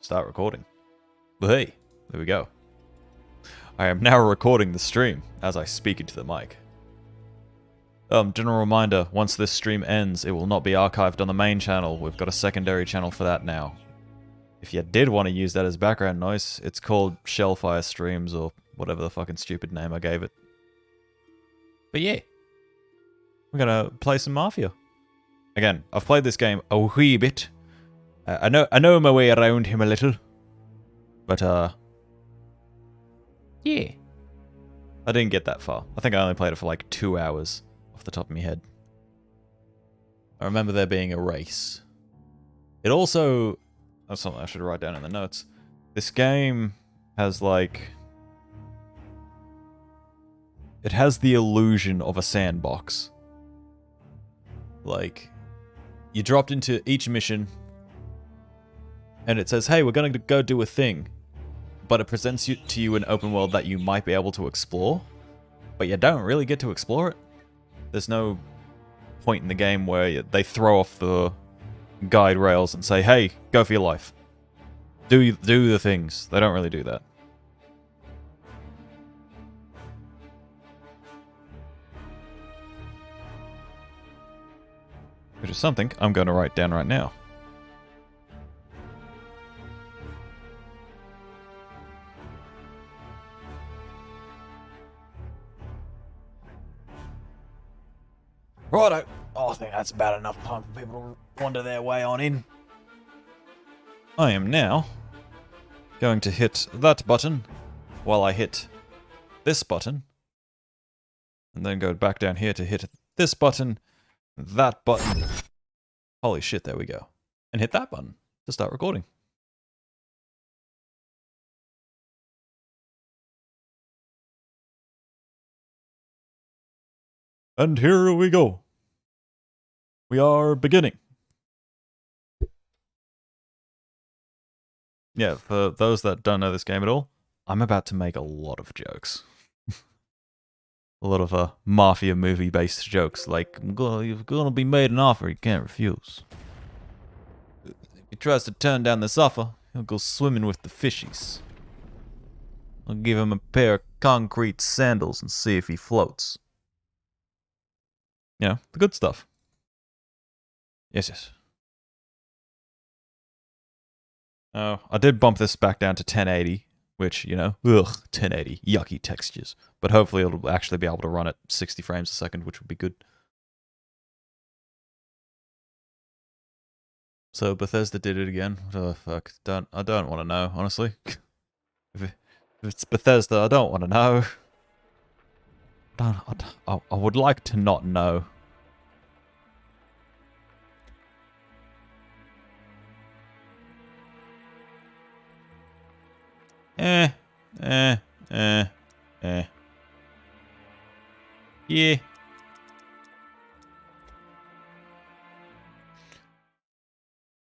Start recording. Hey, there we go. I am now recording the stream as I speak into the mic. General reminder, once this stream ends, it will not be archived on the main channel. We've got a secondary channel for that now. If you did want to use that as background noise, it's called Shellfire Streams or whatever the fucking stupid name I gave it. But yeah, we're gonna play some Mafia. Again, I've played this game a wee bit. I know my way around him a little. But, yeah. I didn't get that far. I think I only played it for like 2 hours off the top of my head. I remember there being a race. It also... That's something I should write down in the notes. This game has like... It has the illusion of a sandbox. Like, you dropped into each mission, and it says, hey, we're going to go do a thing. But it presents to you an open world that you might be able to explore, but you don't really get to explore it. There's no point in the game where they throw off the guide rails and say, hey, go for your life. Do the things. They don't really do that. Which is something I'm going to write down right now. Righto. Oh, I think that's about enough time for people to wander their way on in. I am now going to hit that button while I hit this button. And then go back down here to hit this button, that button. Holy shit, there we go. And hit that button to start recording. And here we go. We are beginning. Yeah, for those that don't know this game at all, I'm about to make a lot of jokes. A lot of Mafia movie-based jokes, like, you're gonna be made an offer you can't refuse. If he tries to turn down this offer, he'll go swimming with the fishies. I'll give him a pair of concrete sandals and see if he floats. You know, the good stuff. Yes. Oh, I did bump this back down to 1080, which, you know, 1080, yucky textures. But hopefully it'll actually be able to run at 60 frames a second, which would be good. So Bethesda did it again. Oh, fuck. I don't want to know, honestly. If it's Bethesda, I don't want to know. I would like to not know. Yeah.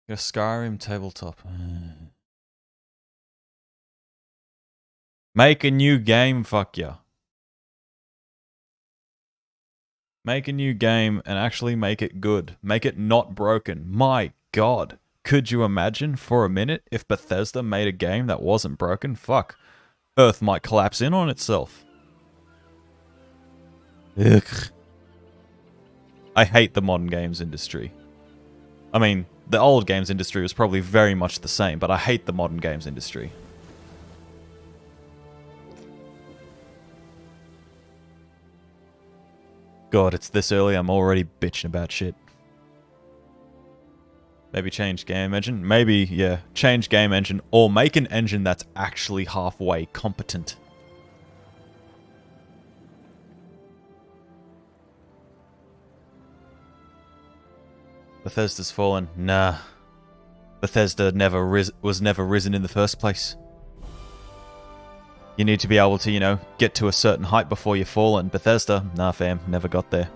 Got a Skyrim tabletop. Make a new game, fuck ya. Make a new game and actually make it good. Make it not broken. My god. Could you imagine for a minute if Bethesda made a game that wasn't broken? Fuck. Earth might collapse in on itself. Ugh. I hate the modern games industry. I mean, the old games industry was probably very much the same, but I hate the modern games industry. God, it's this early, I'm already bitching about shit. Maybe change game engine? Maybe, yeah, change game engine, or make an engine that's actually halfway competent. Bethesda's fallen. Nah. Bethesda was never risen in the first place. You need to be able to, you know, get to a certain height before you fall, and Bethesda, nah fam, never got there.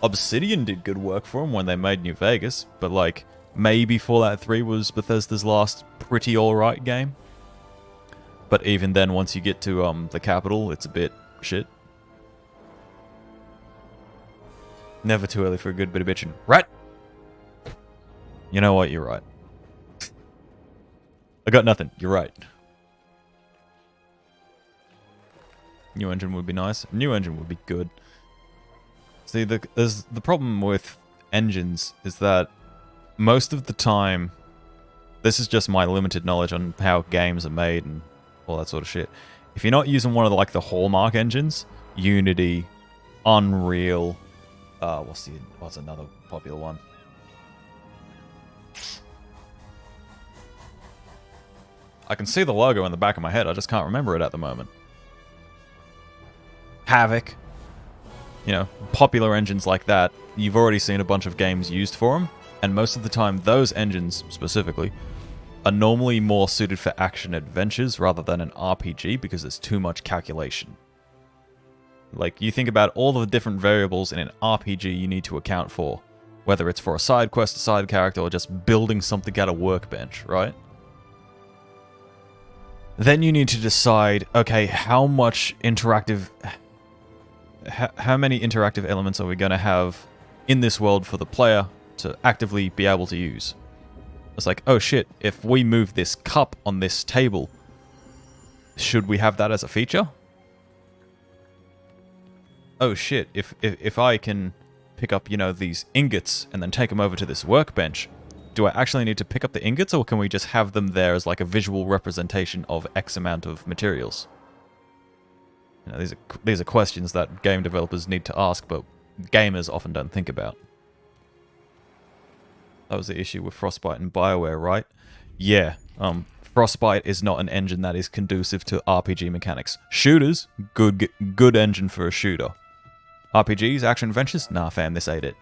Obsidian did good work for them when they made New Vegas, but like, maybe Fallout 3 was Bethesda's last pretty alright game. But even then, once you get to the capital, it's a bit shit. Never too early for a good bit of bitching. Right? You know what, you're right. I got nothing. You're right. New engine would be nice. New engine would be good. See, the problem with engines is that most of the time, this is just my limited knowledge on how games are made and all that sort of shit. If you're not using one of the hallmark engines, Unity, Unreal, what's another popular one? I can see the logo in the back of my head. I just can't remember it at the moment. Havoc. You know, popular engines like that. You've already seen a bunch of games used for them. And most of the time, those engines, specifically, are normally more suited for action adventures rather than an RPG because there's too much calculation. Like, you think about all the different variables in an RPG you need to account for. Whether it's for a side quest, a side character, or just building something at a workbench, right? Then you need to decide, okay, how many interactive elements are we going to have in this world for the player to actively be able to use? It's like, oh shit, if we move this cup on this table, should we have that as a feature? Oh shit, if I can pick up, these ingots and then take them over to this workbench, do I actually need to pick up the ingots, or can we just have them there as like a visual representation of X amount of materials? These are questions that game developers need to ask, but gamers often don't think about. That was the issue with Frostbite and BioWare, right? Yeah, Frostbite is not an engine that is conducive to RPG mechanics. Shooters, good engine for a shooter. RPGs, action adventures, nah fam, this ain't it.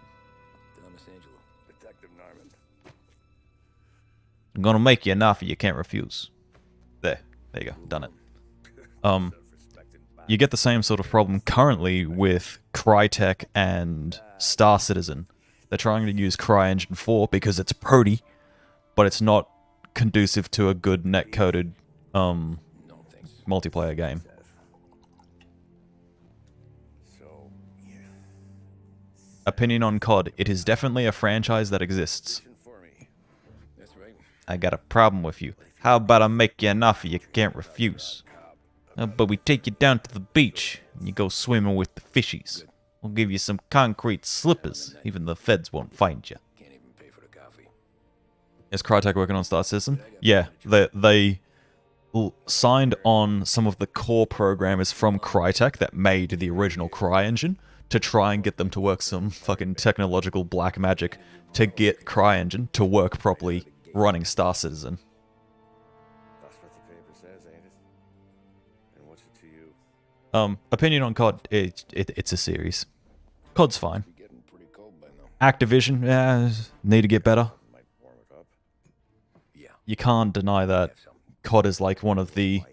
I'm gonna make you an offer you can't refuse. There you go, done it. You get the same sort of problem currently with Crytek and Star Citizen. They're trying to use CryEngine 4 because it's pretty, but it's not conducive to a good net-coded multiplayer game. Opinion on COD. It is definitely a franchise that exists. I got a problem with you. How about I make you an offer you can't refuse? But we take you down to the beach, and you go swimming with the fishies. We'll give you some concrete slippers. Even the feds won't find you. Is Crytek working on Star Citizen? Yeah, they signed on some of the core programmers from Crytek that made the original CryEngine to try and get them to work some fucking technological black magic to get CryEngine to work properly running Star Citizen. That's what the paper says, ain't it? And what's it to you? Opinion on COD, it's a series. COD's fine. Activision, need to get better. You can't deny that COD is like one of the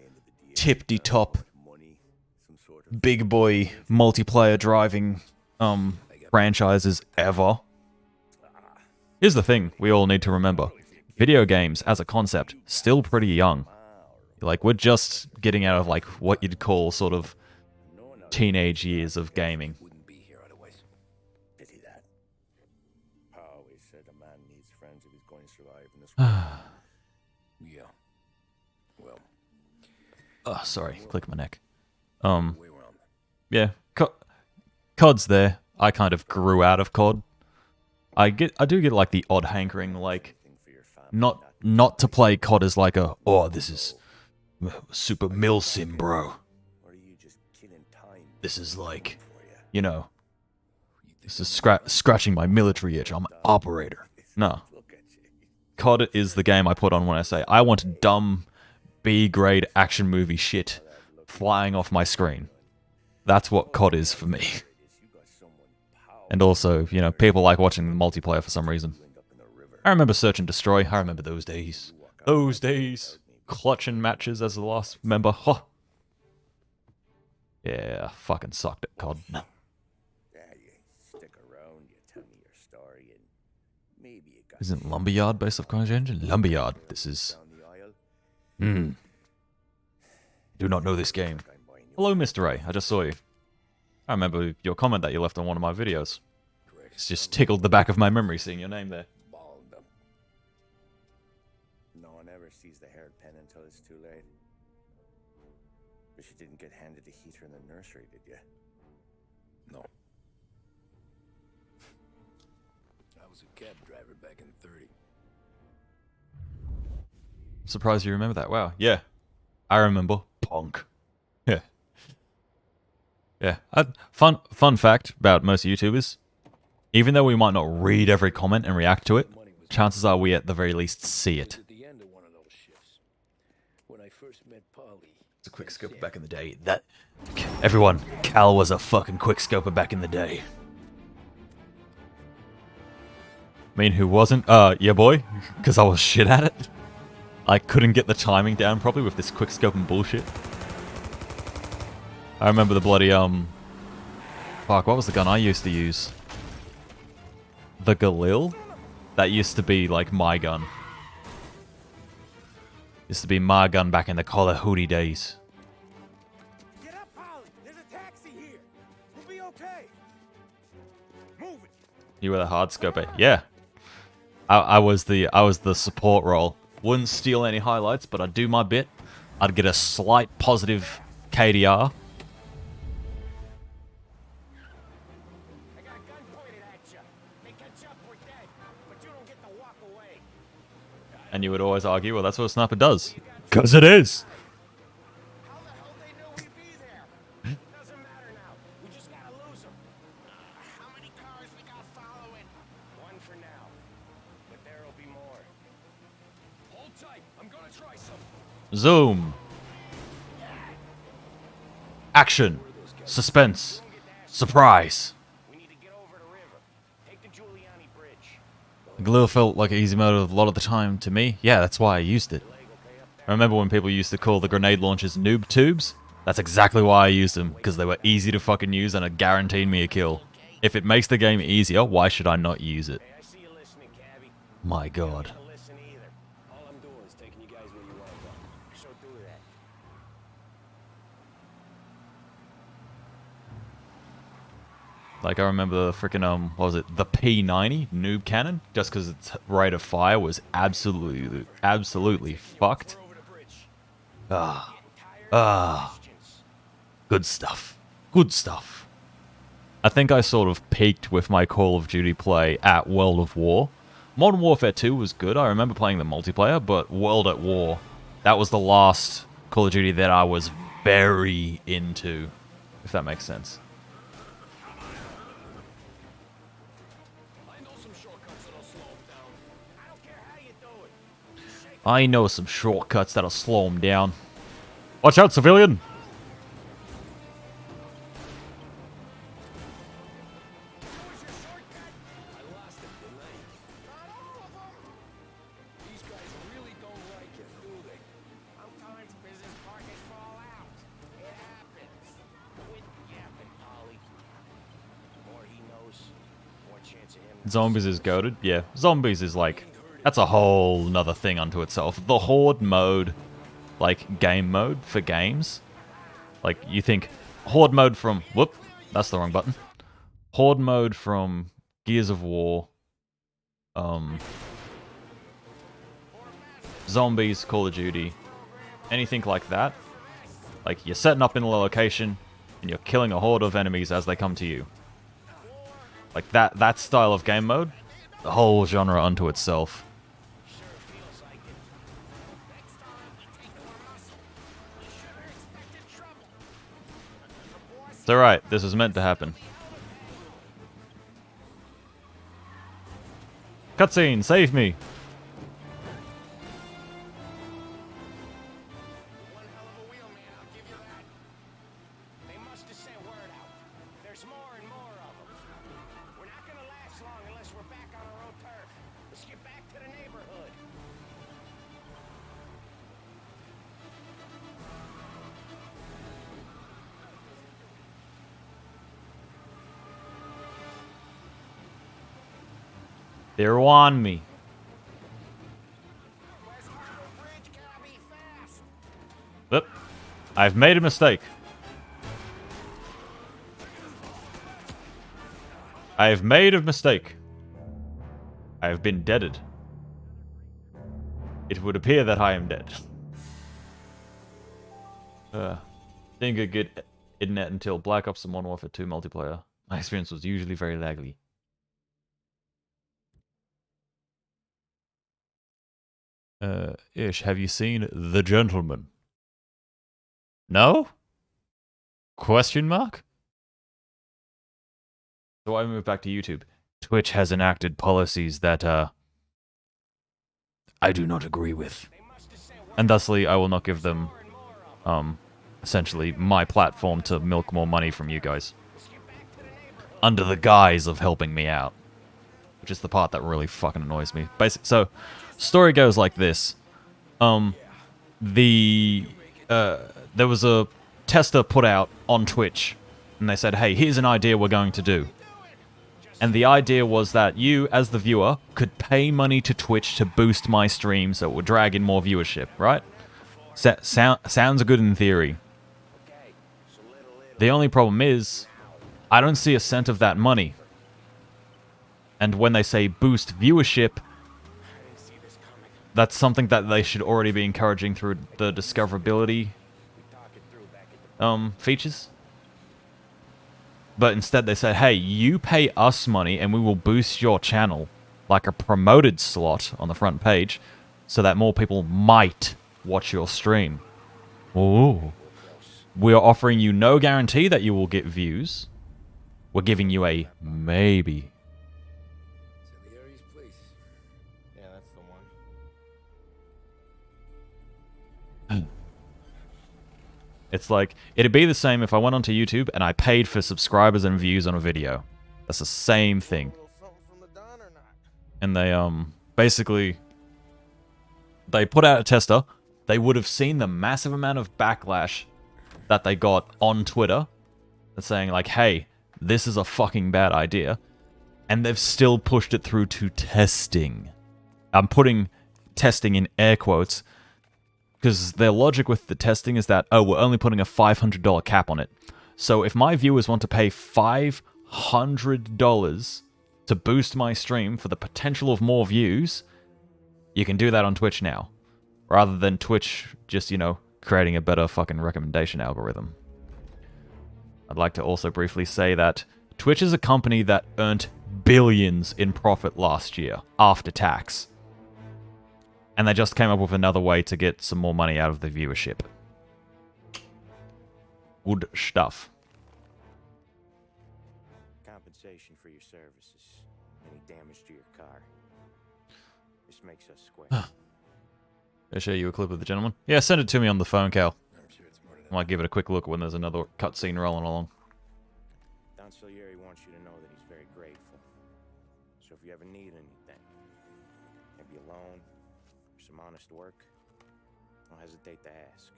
tippity-top big boy multiplayer driving franchises ever. Here's the thing we all need to remember. Video games, as a concept, still pretty young. Like, we're just getting out of, like, what you'd call sort of teenage years of gaming. Oh, sorry, click my neck. Yeah, COD's there. I kind of grew out of COD. I do get like the odd hankering, like not to play COD as like a, oh, this is super milsim, bro. This is like, this is scratching my military itch. I'm an operator. No. COD is the game I put on when I say I want dumb B-grade action movie shit flying off my screen. That's what COD is for me. And also, people like watching the multiplayer for some reason. I remember Search and Destroy. I remember those days. Those days. Clutching matches as the last member. Huh. Yeah, fucking sucked at COD. No. Isn't Lumberyard based off CryEngine? Lumberyard. This is... Do not know this game. Hello, Mr. A. I just saw you. I remember your comment that you left on one of my videos. It's just tickled the back of my memory seeing your name there. No one ever sees the hair hard pen until it's too late. But you didn't get handed a heater in the nursery, did you? No. I was a cab driver back in 30. Surprised you remember that. Wow. Yeah. I remember. Punk. Yeah. Yeah. Fun fact about most YouTubers. Even though we might not read every comment and react to it, chances are we at the very least see it. At the end of one of those shifts, when I first met Polly. It's a quick scope back in the day. That everyone, Cal was a fucking quick scoper back in the day. I mean, who wasn't? Yeah, boy, because I was shit at it. I couldn't get the timing down properly with this quick scoping bullshit. I remember the bloody fuck, what was the gun I used to use? The Galil? That used to be like my gun. Used to be my gun back in the Call of Duty days. Get up, Polly! There's a taxi here! We'll be okay! Move it! You were the hard scoper. Yeah. I was the support role. Wouldn't steal any highlights, but I'd do my bit. I'd get a slight positive KDR. I got a gun pointed at you. They catch up, we're dead. But you don't get to walk away. And you would always argue, well, that's what a sniper does. Because it is. How the hell they know we'd be there? Doesn't matter now. We just gotta lose them. How many cars we got following? One for now. But there'll be more. Hold tight. I'm gonna try something. Zoom. Action. Suspense. Surprise. We need to get over the river. Take the Giuliani Bridge. Galil felt like an easy mode a lot of the time to me. Yeah, that's why I used it. I remember when people used to call the grenade launchers noob tubes. That's exactly why I used them, because they were easy to fucking use and it guaranteed me a kill. If it makes the game easier, why should I not use it? Hey, I see you listening, Cabby. My god. You don't listen either. All I'm doing is taking you guys where you want to go. So do that. Like, I remember the freaking, what was it? The P90 noob cannon, just because its rate of fire was absolutely fucked. We're over the bridge. Ah. Tired Ah. questions. Good stuff. Good stuff. I think I sort of peaked with my Call of Duty play at World of War. Modern Warfare 2 was good. I remember playing the multiplayer, but World at War, that was the last Call of Duty that I was very into, if that makes sense. I know some shortcuts that'll slow him down. I don't care how you do it. I know some shortcuts that'll slow them down. Watch out, civilian! Where's your shortcut? I lost it, didn't I? Not all of them. These guys really don't like it, do they? Sometimes business partners fall out. It happens. Quit yapping, Polly. The more he knows, the more chance of him. Zombies is goated? Yeah. Zombies is like... That's a whole nother thing unto itself. The Horde mode, like, game mode for games. Like, you think... Horde mode from... Whoop. That's the wrong button. Horde mode from Gears of War. Zombies, Call of Duty. Anything like that. Like, you're setting up in a location, and you're killing a horde of enemies as they come to you. Like, that style of game mode, the whole genre unto itself. Sure feels like it. Next time we take more muscle. We should have expected trouble. The boss It's alright, this was meant to happen. Cutscene, save me! one hell of a wheelman, I'll give you that. They must have sent word out. There's more and more of them. We're not gonna last long unless we're back on our own turf. Let's get back to the neighborhood. They're on me. West Harbor Bridge, Cabby, fast. Yep. I've made a mistake. I have made a mistake. I have been deaded. It would appear that I am dead. Didn't get good internet until Black Ops and Modern Warfare 2 multiplayer. My experience was usually very laggy. Ish, have you seen The Gentleman? No? Question mark? So I moved back to YouTube. Twitch has enacted policies that I do not agree with. And thusly, I will not give them, essentially, my platform to milk more money from you guys. Under the guise of helping me out. Which is the part that really fucking annoys me. So, story goes like this. There was a tester put out on Twitch, and they said, hey, here's an idea we're going to do. And the idea was that you, as the viewer, could pay money to Twitch to boost my stream so it would drag in more viewership, right? Sounds good in theory. The only problem is, I don't see a cent of that money. And when they say boost viewership, that's something that they should already be encouraging through the discoverability features. But instead they said, hey, you pay us money and we will boost your channel like a promoted slot on the front page so that more people might watch your stream. Ooh. We are offering you no guarantee that you will get views. We're giving you a maybe. Yeah, that's the one. It's like, it'd be the same if I went onto YouTube and I paid for subscribers and views on a video. That's the same thing. And they, basically, they put out a tester. They would have seen the massive amount of backlash that they got on Twitter. That's saying like, hey, this is a fucking bad idea. And they've still pushed it through to testing. I'm putting testing in air quotes. Because their logic with the testing is that, oh, we're only putting a $500 cap on it. So if my viewers want to pay $500 to boost my stream for the potential of more views, you can do that on Twitch now. Rather than Twitch just, you know, creating a better fucking recommendation algorithm. I'd like to also briefly say that Twitch is a company that earned billions in profit last year, after tax. And they just came up with another way to get some more money out of the viewership. Good stuff. Compensation for your services. Any damage to your car. This makes us square. I'll show you a clip of the gentleman. Yeah, send it to me on the phone, Cal. I might give it a quick look when there's another cutscene rolling along. Don Salieri wants you to know that he's very grateful. So if you ever need anything, maybe a loan, some honest work, don't hesitate to ask.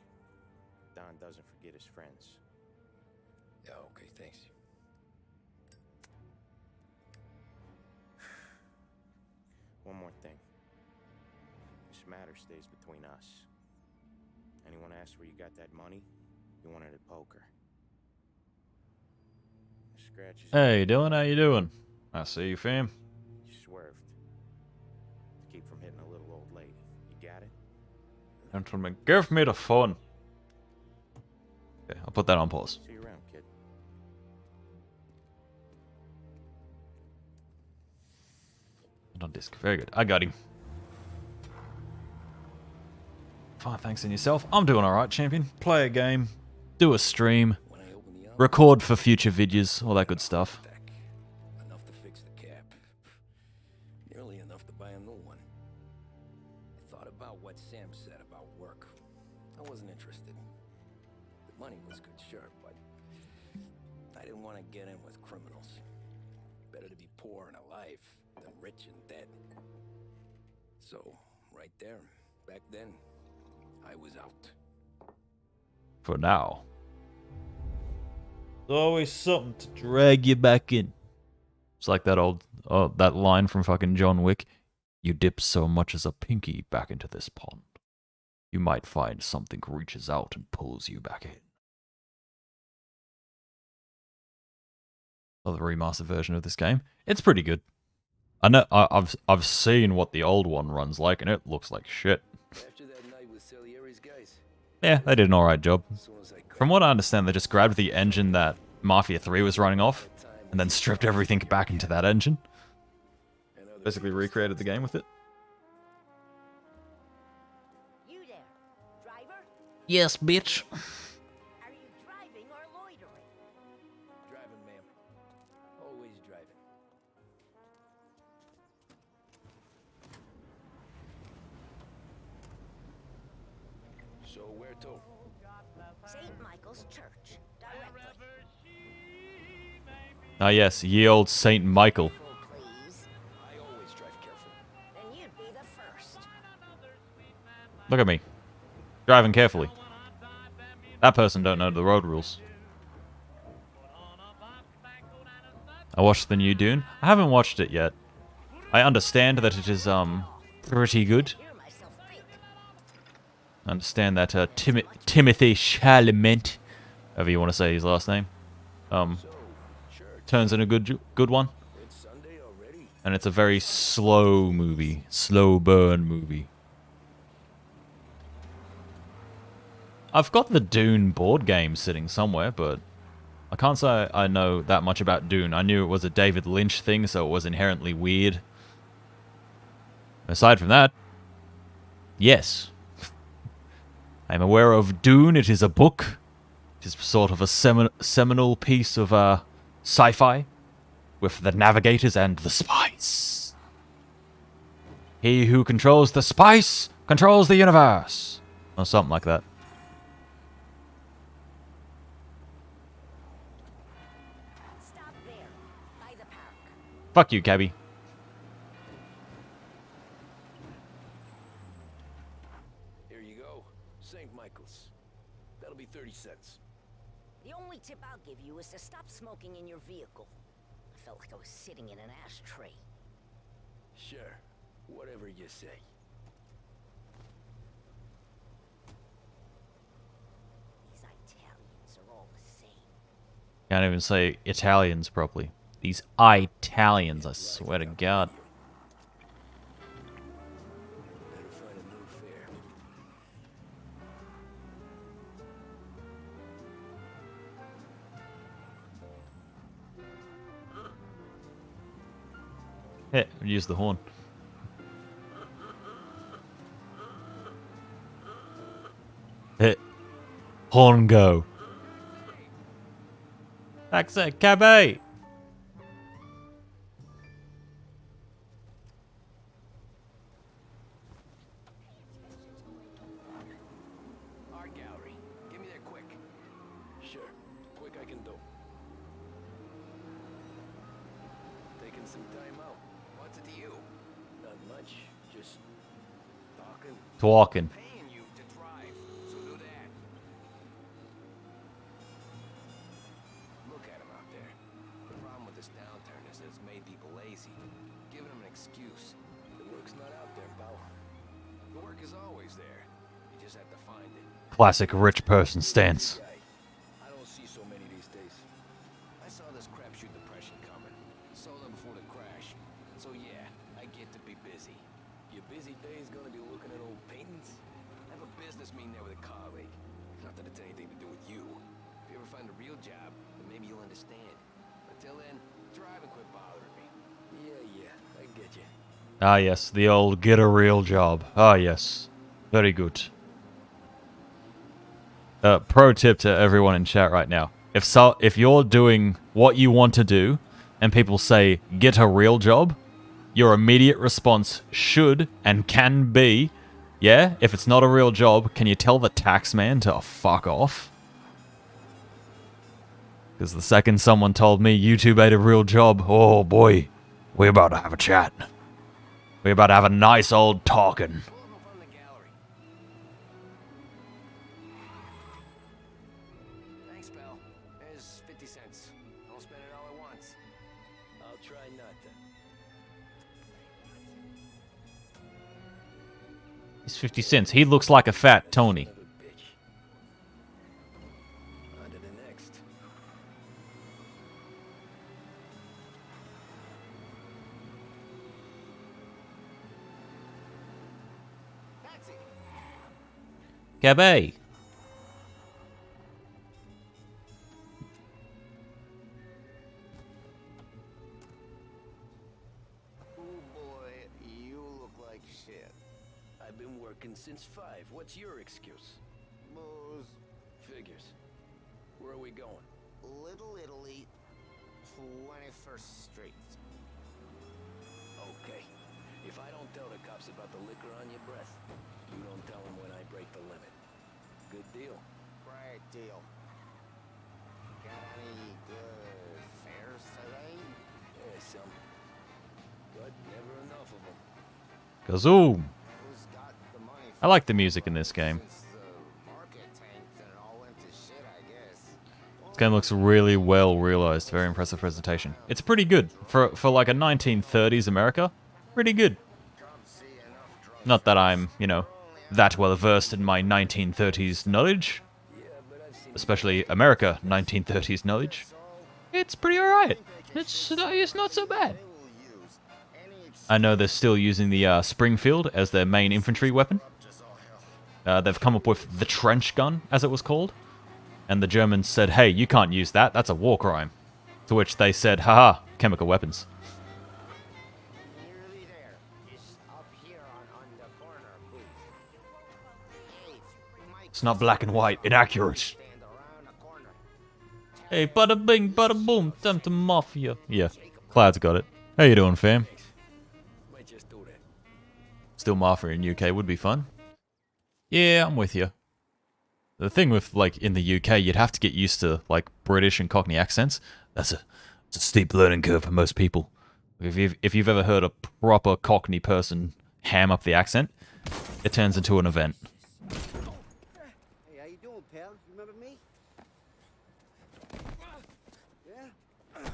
Don doesn't forget his friends. Yeah, okay, thanks. One more thing. This matter stays between us. Anyone asks where you got that money, you want it at poker. Scratches. Hey, Dylan, how you doing? I see you, fam. You swerved. To keep from hitting a little old lady. You got it? Gentlemen, give me the phone. Okay, I'll put that on pause. See you around, kid. On disc. Very good. I got him. Fine, thanks. And yourself? I'm doing alright, champion. Play a game. Do a stream. When I open the Record for future videos. All that good stuff. enough to fix the cap. Nearly enough to buy a new one. I thought about what Sam said about work. I wasn't interested. The money was good, sure, but I didn't want to get in with criminals. Better to be poor and alive than rich and dead. So, right there, back then, I was out. For now. There's always something to drag you back in. It's like that that line from fucking John Wick. You dip so much as a pinky back into this pond. You might find something reaches out and pulls you back in. The remastered version of this game. It's pretty good. I know I've seen what the old one runs like, and it looks like shit. After that night with Salieri's guys, Yeah, they did an alright job. As soon as I could. From what I understand, they just grabbed the engine that Mafia 3 was running off, and then stripped everything back into that engine. And other Basically people recreated the game with it. You there, driver? Yes, bitch. Are you driving or loitering? driving, ma'am. Always driving. So where to? St. Michael's Church, directly. Ah yes, ye old Saint Michael. Please. I always drive careful. Then you'd be the first. Look at me. Driving carefully. That person don't know the road rules. I watched the new Dune. I haven't watched it yet. I understand that it is, pretty good. Hear myself think. I understand that, Timothy Chalamet, however you want to say his last name, So, church. turns in a good one. It's Sunday already. And it's a very slow movie. Slow burn movie. I've got the Dune board game sitting somewhere, but I can't say I know that much about Dune. I knew it was a David Lynch thing, so it was inherently weird. Aside from that, yes. I'm aware of Dune. It is a book. It is sort of a seminal piece of sci-fi with the navigators and the spice. He who controls the spice controls the universe. Or something like that. Stop there, by the park. Fuck you, cabby. Here you go. St. Michael's. That'll be 30 cents. The only tip I'll give you is to stop smoking in your vehicle. I felt like I was sitting in an ashtray. Sure. Whatever you say. These Italians are all the same. Can't even say Italians properly. These Italians, I swear to God. Better find a new fare. Heh, use the horn. Heh. Horn go. Taxi, cabby! Art gallery. Give me that quick. Sure. Quick I can do. Taking some time out. What's it to you? Not much. Just talking. Talking. Paying you to drive, so do that. Look at him out there. The problem with this downturn is that it's made people lazy. Giving them an excuse. The work's not out there, pal. The work is always there. You just have to find it. Classic rich person stance. Guy. I don't see so many these days. I saw this crapshoot depression coming. Saw them before the crash. So yeah, I get to be busy. Your busy day's gonna be looking at old paintings? I have a business meeting there with a colleague. Not that it's anything to do with you. If you ever find a real job, then maybe you'll understand. Until then, drive and quit bothering me. Yeah, I get you. Ah yes, the old get a real job. Ah yes. Very good. Pro tip to everyone in chat right now. If you're doing what you want to do and people say get a real job, your immediate response should and can be, yeah, if it's not a real job, can you tell the tax man to fuck off? Because the second someone told me YouTube ain't a real job, oh boy, we're about to have a chat. We're about to have a nice old talking. Pull up in front of the gallery. Thanks, pal. There's 50 cents. Don't spend it all at once. I'll try not to. It's 50 cents. He looks like a fat Tony. Another bitch. On to the next. Taxi. Gabby. what's your excuse? Booze. Figures. Where are we going? Little Italy. 21st Street. Okay. If I don't tell the cops about the liquor on your breath, you don't tell them when I break the limit. Good deal. Great deal. Got any good fares today? Yeah, some. But never enough of them. Kazoom! Who's got the money I like the music in this game. since the market tanked and it all went to shit, I guess. This game looks really well realized. Very impressive presentation. It's pretty good for like a 1930s America. Pretty good. Come see enough drunk Not that I'm, you know, that well versed in my 1930s knowledge, Yeah, but I've seen especially America 1930s knowledge. It's pretty alright. It's not so bad. they will use any I know they're still using the Springfield as their main infantry weapon. just all hell. They've come up with the trench gun, as it was called. And the Germans said, hey, you can't use that. That's a war crime. To which they said, haha, chemical weapons. Nearly there. Just up here on the corner, please. Hey, Mike, It's not black and white, inaccurate. stand around the corner. Hey, bada bing, bada boom, time to Mafia. Yeah, Cloud's got it. How you doing, fam? might just do that. Still Mafia in UK would be fun. Yeah, I'm with you. The thing with, like, in the UK, you'd have to get used to, like, British and Cockney accents. It's a steep learning curve for most people. If you've ever heard a proper Cockney person ham up the accent, it turns into an event. Hey, how you doing, pal? You remember me? Yeah?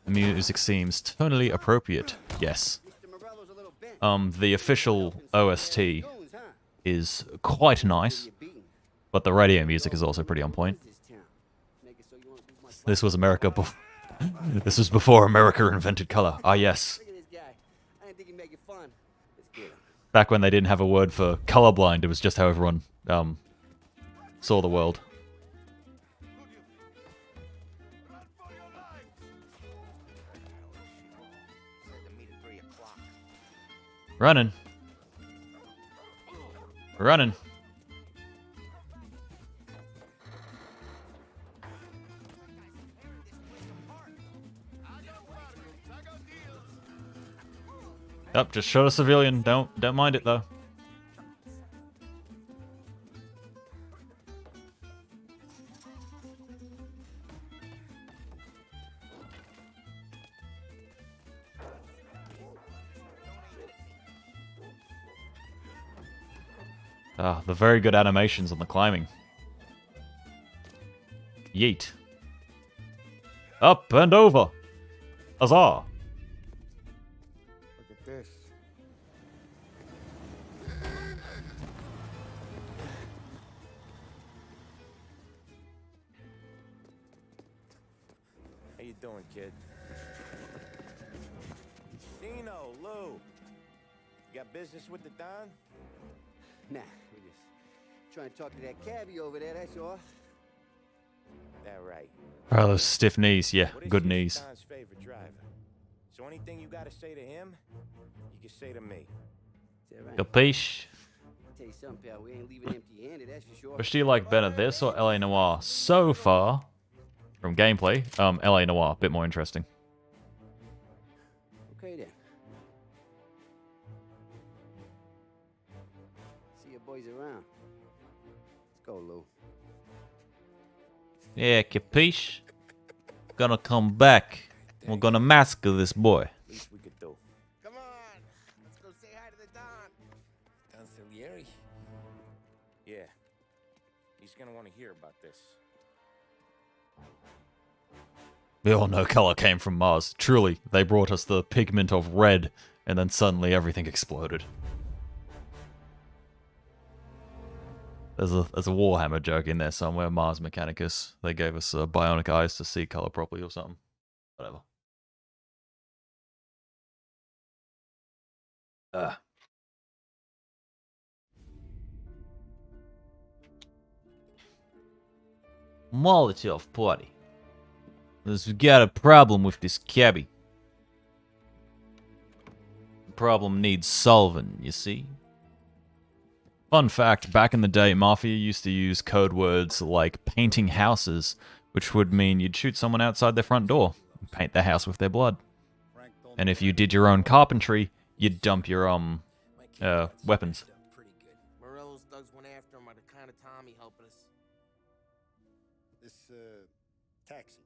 The music seems tonally appropriate. Yes. Mr. Morello's a little bent. The official OST Goons, huh? is quite nice, You beaten. but the radio music is also pretty on point. This town. Make it so you won't lose my spot. This was America before. This was before America invented color. Ah, yes. Look at this guy. I didn't think he'd make it fun. Let's get him. Back when they didn't have a word for colorblind, it was just how everyone saw the world. Said to meet at 3 o'clock. Running. Running. Yep, just shot a civilian. Don't mind it though. Ah, the very good animations on the climbing. Yeet. Up and over. Huzzah. Look at this. How you doing, kid? Dino, Lou. You got business with the Don? Nah, we just trying to talk to that cabbie over there, that's all. That right. Oh, those stiff knees. Yeah, What is good he, knees. Don's favorite driver? So anything you gotta say to him, you can say to me. Is that right? Capiche? Tell you something, pal. We ain't leaving empty-handed, that's for sure. Which do you like better, this or LA Noire? So far, from gameplay, LA Noire, a bit more interesting. Okay, then. See your boys around. Let's go, Lou. Yeah, capiche? Gonna come back. We're gonna massacre this boy. Least we could do. Come on. Let's go say hi to the Don. Don Salieri? Yeah. He's gonna want to hear about this. We all know color came from Mars. Truly, they brought us the pigment of red, and then suddenly everything exploded. There's a Warhammer joke in there somewhere, Mars Mechanicus. They gave us bionic eyes to see color properly or something. Whatever. Molotov party. We got a problem with this cabbie. Problem needs solving, you see? Fun fact, back in the day, Mafia used to use code words like painting houses, which would mean you'd shoot someone outside their front door and paint their house with their blood. And if you did your own carpentry, you'd dump your, weapons. Pretty good. Morello's thugs went after him by the kind of Tommy helping us. This, taxi,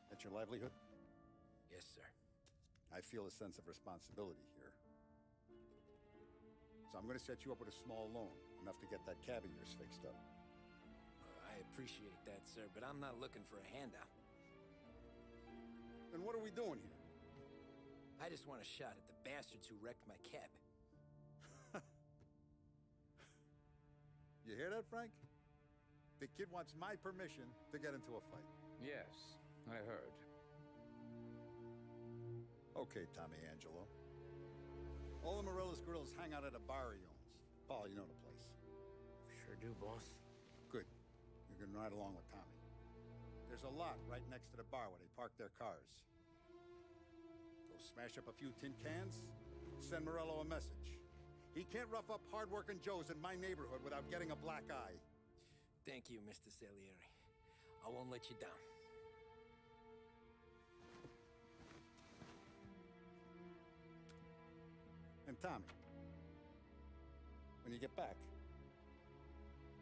that's your livelihood? Yes, sir. I feel a sense of responsibility here. So I'm gonna set you up with a small loan, enough to get that cab of yours fixed up. I appreciate that, sir, but I'm not looking for a handout. Then what are we doing here? I just want a shot at the bastards who wrecked my cab. You hear that, Frank? The kid wants my permission to get into a fight. Yes, I heard. Okay, Tommy Angelo. All the Morello's girls hang out at a bar he owns. Paul, you know the place. Sure do, boss. Good. You can ride along with Tommy. There's a lot right next to the bar where they park their cars. Go smash up a few tin cans, send Morello a message. He can't rough up hard-working Joes in my neighborhood without getting a black eye. Thank you, Mr. Salieri. I won't let you down. And Tommy, when you get back,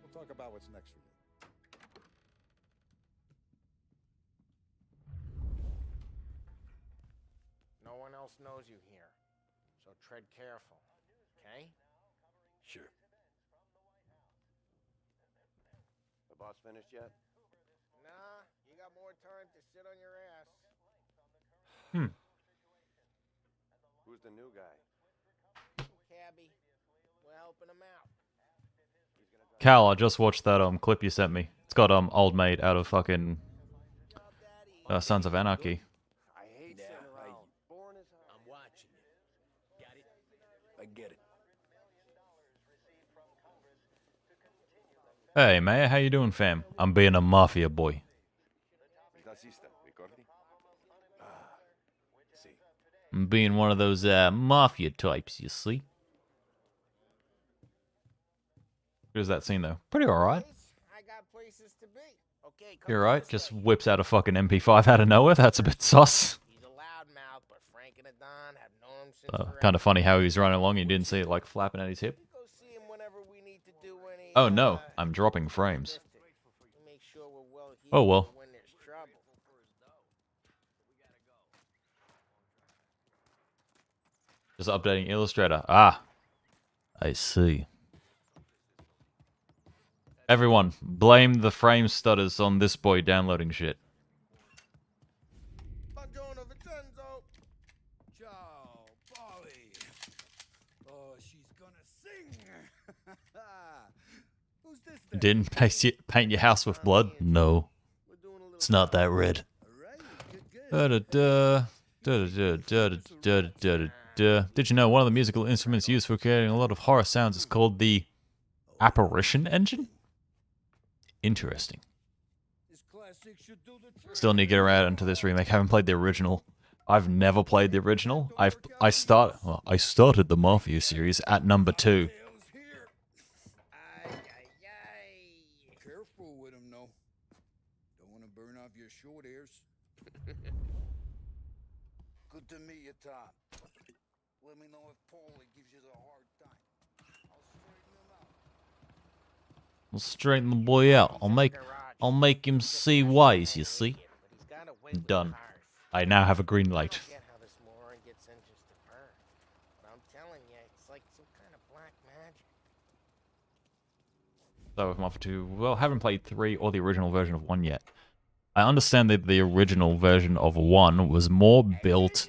we'll talk about what's next for you. No one else knows you here, so tread careful, okay? Sure. The boss finished yet? Nah, you got more time to sit on your ass. Who's the new guy? Cabby, we're helping him out. Cal, I just watched that clip you sent me. It's got old mate out of fucking Sons of Anarchy. I hate Yeah, sitting around. Boring as hell. I'm watching you. Got it? I get it. Hey, Mayor, how you doing, fam? I'm being a mafia boy. See. I'm being one of those mafia types, you see. Here's that scene though. Pretty alright. I got places to be. Okay, come You're to right. this Just way. whips out a fucking MP5 out of nowhere. That's a bit sus. He's a loudmouth, but Frank and Adon have known him since Kind of funny how he was running along. You didn't see it like flapping at his hip. We go see him whenever we need to do any. Oh no, I'm dropping frames. We make sure we're well heeled Oh, well. for when there's trouble. Just updating Illustrator. Ah, I see. Everyone, blame the frame stutters on this boy downloading shit. Buongiorno, Vincenzo. Ciao, Polly. Oh, she's gonna sing. Who's this then? Didn't paint your house with blood? No. We're doing a little It's not that red. All right, good. Did you know one of the musical instruments used for creating a lot of horror sounds is called the apparition engine? Interesting. This classic should do the trick. Still need to get around into this remake. Haven't played the original. I've never played the original. I started the Mafia series at number 2. Tails here. Ay, ay, ay. Careful with him, though. Don't want to burn off your short hairs. Good to meet you, Tom. Let me know if Paulie gives you the hard time. I'll straighten him out. We'll straighten the boy out. I'll make him see wise, you see. But he's got a way with Done. cars. I now have a green light. I get how this moron gets interested in her. But I'm telling you, it's like some kind of black magic. So with Mafia 2, well, haven't played 3 or the original version of 1 yet. I understand that the original version of 1 was more built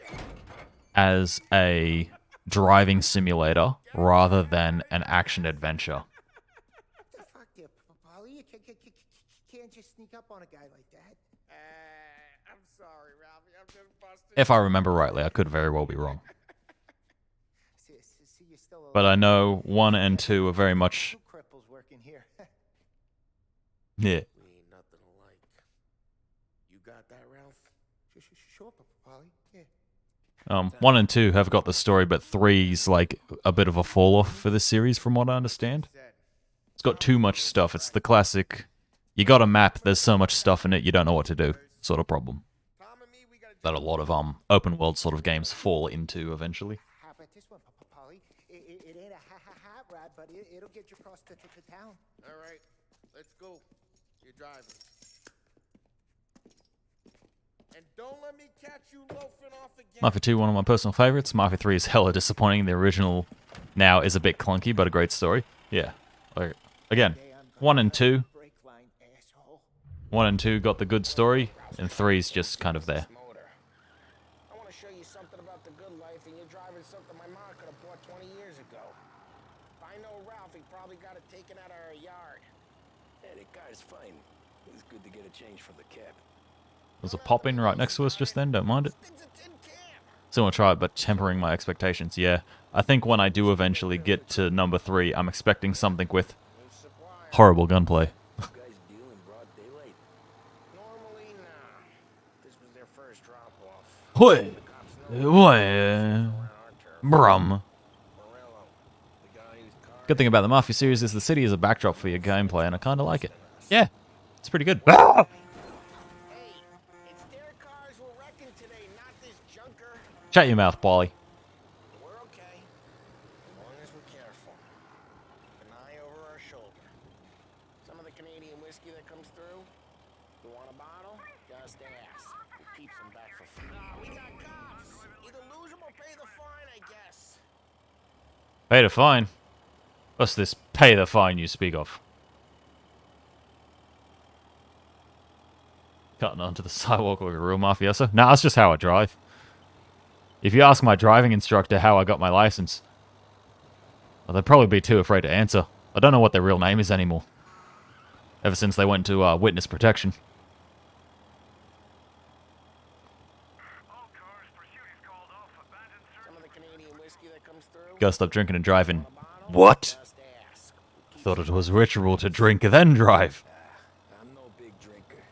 as a driving simulator rather than an action adventure. What the fuck there, Polly? You can't just sneak up on a guy like that. I'm sorry, Ralphie. I'm just busted. If I remember rightly, I could very well be wrong. See, you're still But I alive. know 1 and 2 are very much... Two cripples working here. Yeah. We ain't nothing alike. You got that, Ralph? Sure, Polly. Yeah. 1 and 2 have got the story, but 3's like a bit of a fall off for this series, from what I understand. It's got too much stuff. It's the classic, you got a map, there's so much stuff in it, you don't know what to do sort of problem that a lot of open world sort of games fall into eventually. How about this one, Polly? It ain't a hot rod, but it'll get you across to town. All right, let's go. You're driving. And don't let me catch you loafing off again. Mafia 2, one of my personal favorites. Mafia 3 is hella disappointing. The original now is a bit clunky, but a great story. Yeah. Again, 1 and 2. 1 and 2 got the good story, and 3's just kind of there. I want to show you something about the good life, and you're driving something my mom could have bought 20 years ago. If I know Ralph, he probably got it taken out of our yard. Yeah, the car's fine. It was good to get a change from the cab. There's a pop-in right next to us just then, don't mind it. Still want to try it, but tempering my expectations, yeah. I think when I do eventually get to number 3, I'm expecting something with horrible gunplay. You guys deal in broad daylight? Normally, nah. This was their first drop-off. Brum. Good thing about the Mafia series is the city is a backdrop for your gameplay, and I kind of like it. Yeah, it's pretty good. Hey, it's their cars we're wrecking today, not this junker. Shut your mouth, Paulie. We're okay, as long as we're careful. Keep an eye over our shoulder. Some of the Canadian whiskey that comes through, you want a bottle? Just ask. We keep some back for free. Nah, we got cops. Either lose them or pay the fine, I guess. Pay the fine. What's this pay the fine you speak of? Cutting onto the sidewalk like a real mafioso? Nah, that's just how I drive. If you ask my driving instructor how I got my license, well, they'd probably be too afraid to answer. I don't know what their real name is anymore. Ever since they went to witness protection. Some of the Canadian whiskey that comes through. Gotta stop drinking and driving. What? Just ask. Thought it was ritual to drink then drive. I'm no big drinker.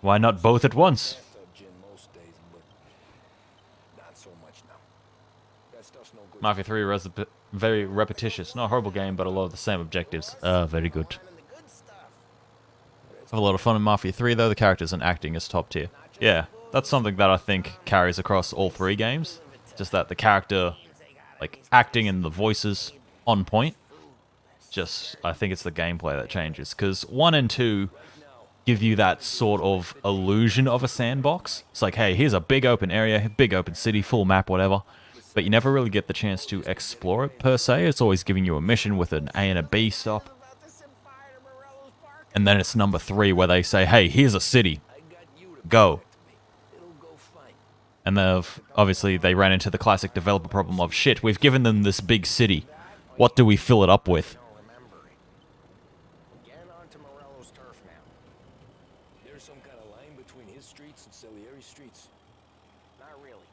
Why not both at once? Bathtub gin most days, but not so much now. That stuff's no good. Mafia 3 is very repetitious. Not a horrible game, but a lot of the same objectives. Very good. Finding the good stuff. Have a lot of fun in Mafia 3, though. The characters and acting is top tier. Yeah, that's something that I think carries across all 3 games. Just that the character, like, acting and the voices on point. Just, I think it's the gameplay that changes. Because 1 and 2 give you that sort of illusion of a sandbox. It's like, hey, here's a big open area, big open city, full map, whatever. But you never really get the chance to explore it, per se. It's always giving you a mission with an A and a B stop. And then it's number 3 where they say, hey, here's a city. Go. And obviously they ran into the classic developer problem of, shit, we've given them this big city. What do we fill it up with? Getting onto Morello's turf now. There's some kind of line between his streets and Salieri streets. Not really.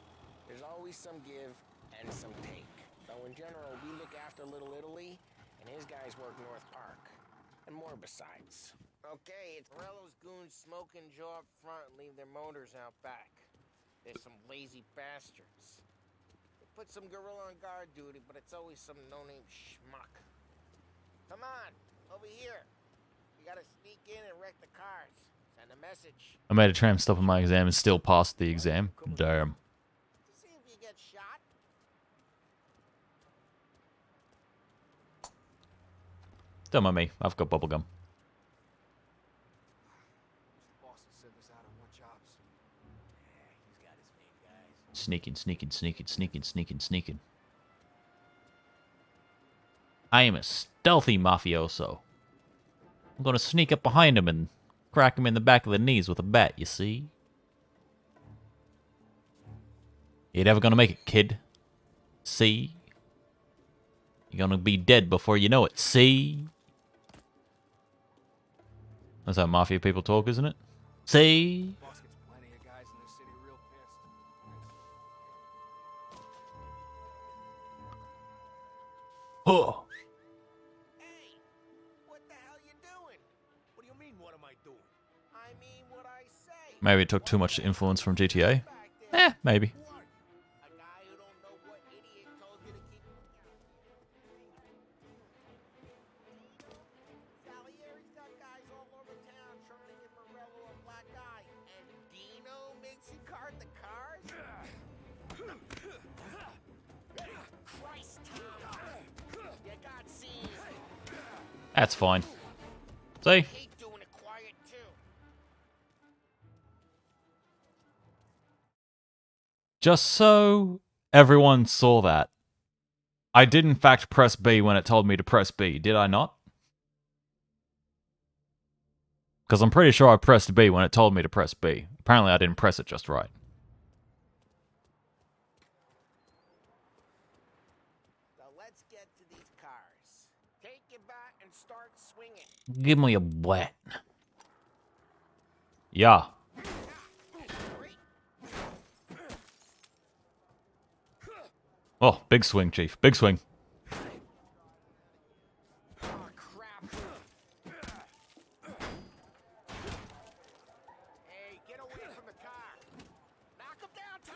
There's always some give and some take. Though in general, we look after Little Italy, and his guys work North Park. And more besides. Okay, it's Morello's goons smoking Joe up front and leave their motors out back. There's some lazy bastards. They put some gorilla on guard duty, but it's always some no-name schmuck. Come on, over here. You gotta sneak in and wreck the cars. Send a message. I made a tram stop on my exam and still passed the exam. Damn. To see if you get shot. Don't mind me. I've got bubblegum. Sneaking, sneaking, sneaking, sneaking, sneaking, sneaking. I am a stealthy mafioso. I'm gonna sneak up behind him and crack him in the back of the knees with a bat, you see? You never gonna make it, kid. See? You're gonna be dead before you know it, see? That's how mafia people talk, isn't it? See? Oh. Hey, what the hell you doing? What do you mean, what am I doing? I mean what I say. Maybe it took too much influence from GTA. Maybe. A guy That's fine. See? I hate doing it quiet too. Just so everyone saw that. I did in fact press B when it told me to press B, did I not? Because I'm pretty sure I pressed B when it told me to press B. Apparently I didn't press it just right. So let's get to these cars. Take your bat and start swinging. Give me a wet. Yeah. Oh, big swing, Chief. Big swing. Oh, crap. Hey, get away from the car. Knock him down, Tom.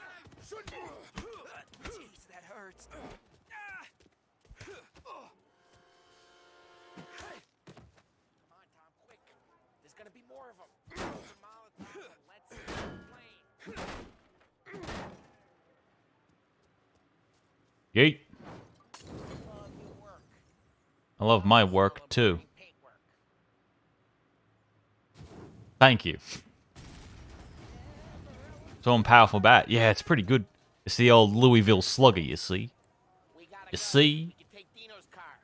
Jeez, that hurts. Come on, Tom, quick. There's gonna be more of them. Let's plane. Yeet. Love your work. I love my work, too. Thank you. So I'm powerful bat. Yeah, it's pretty good. It's the old Louisville Slugger, you see. You see? You take Dino's car.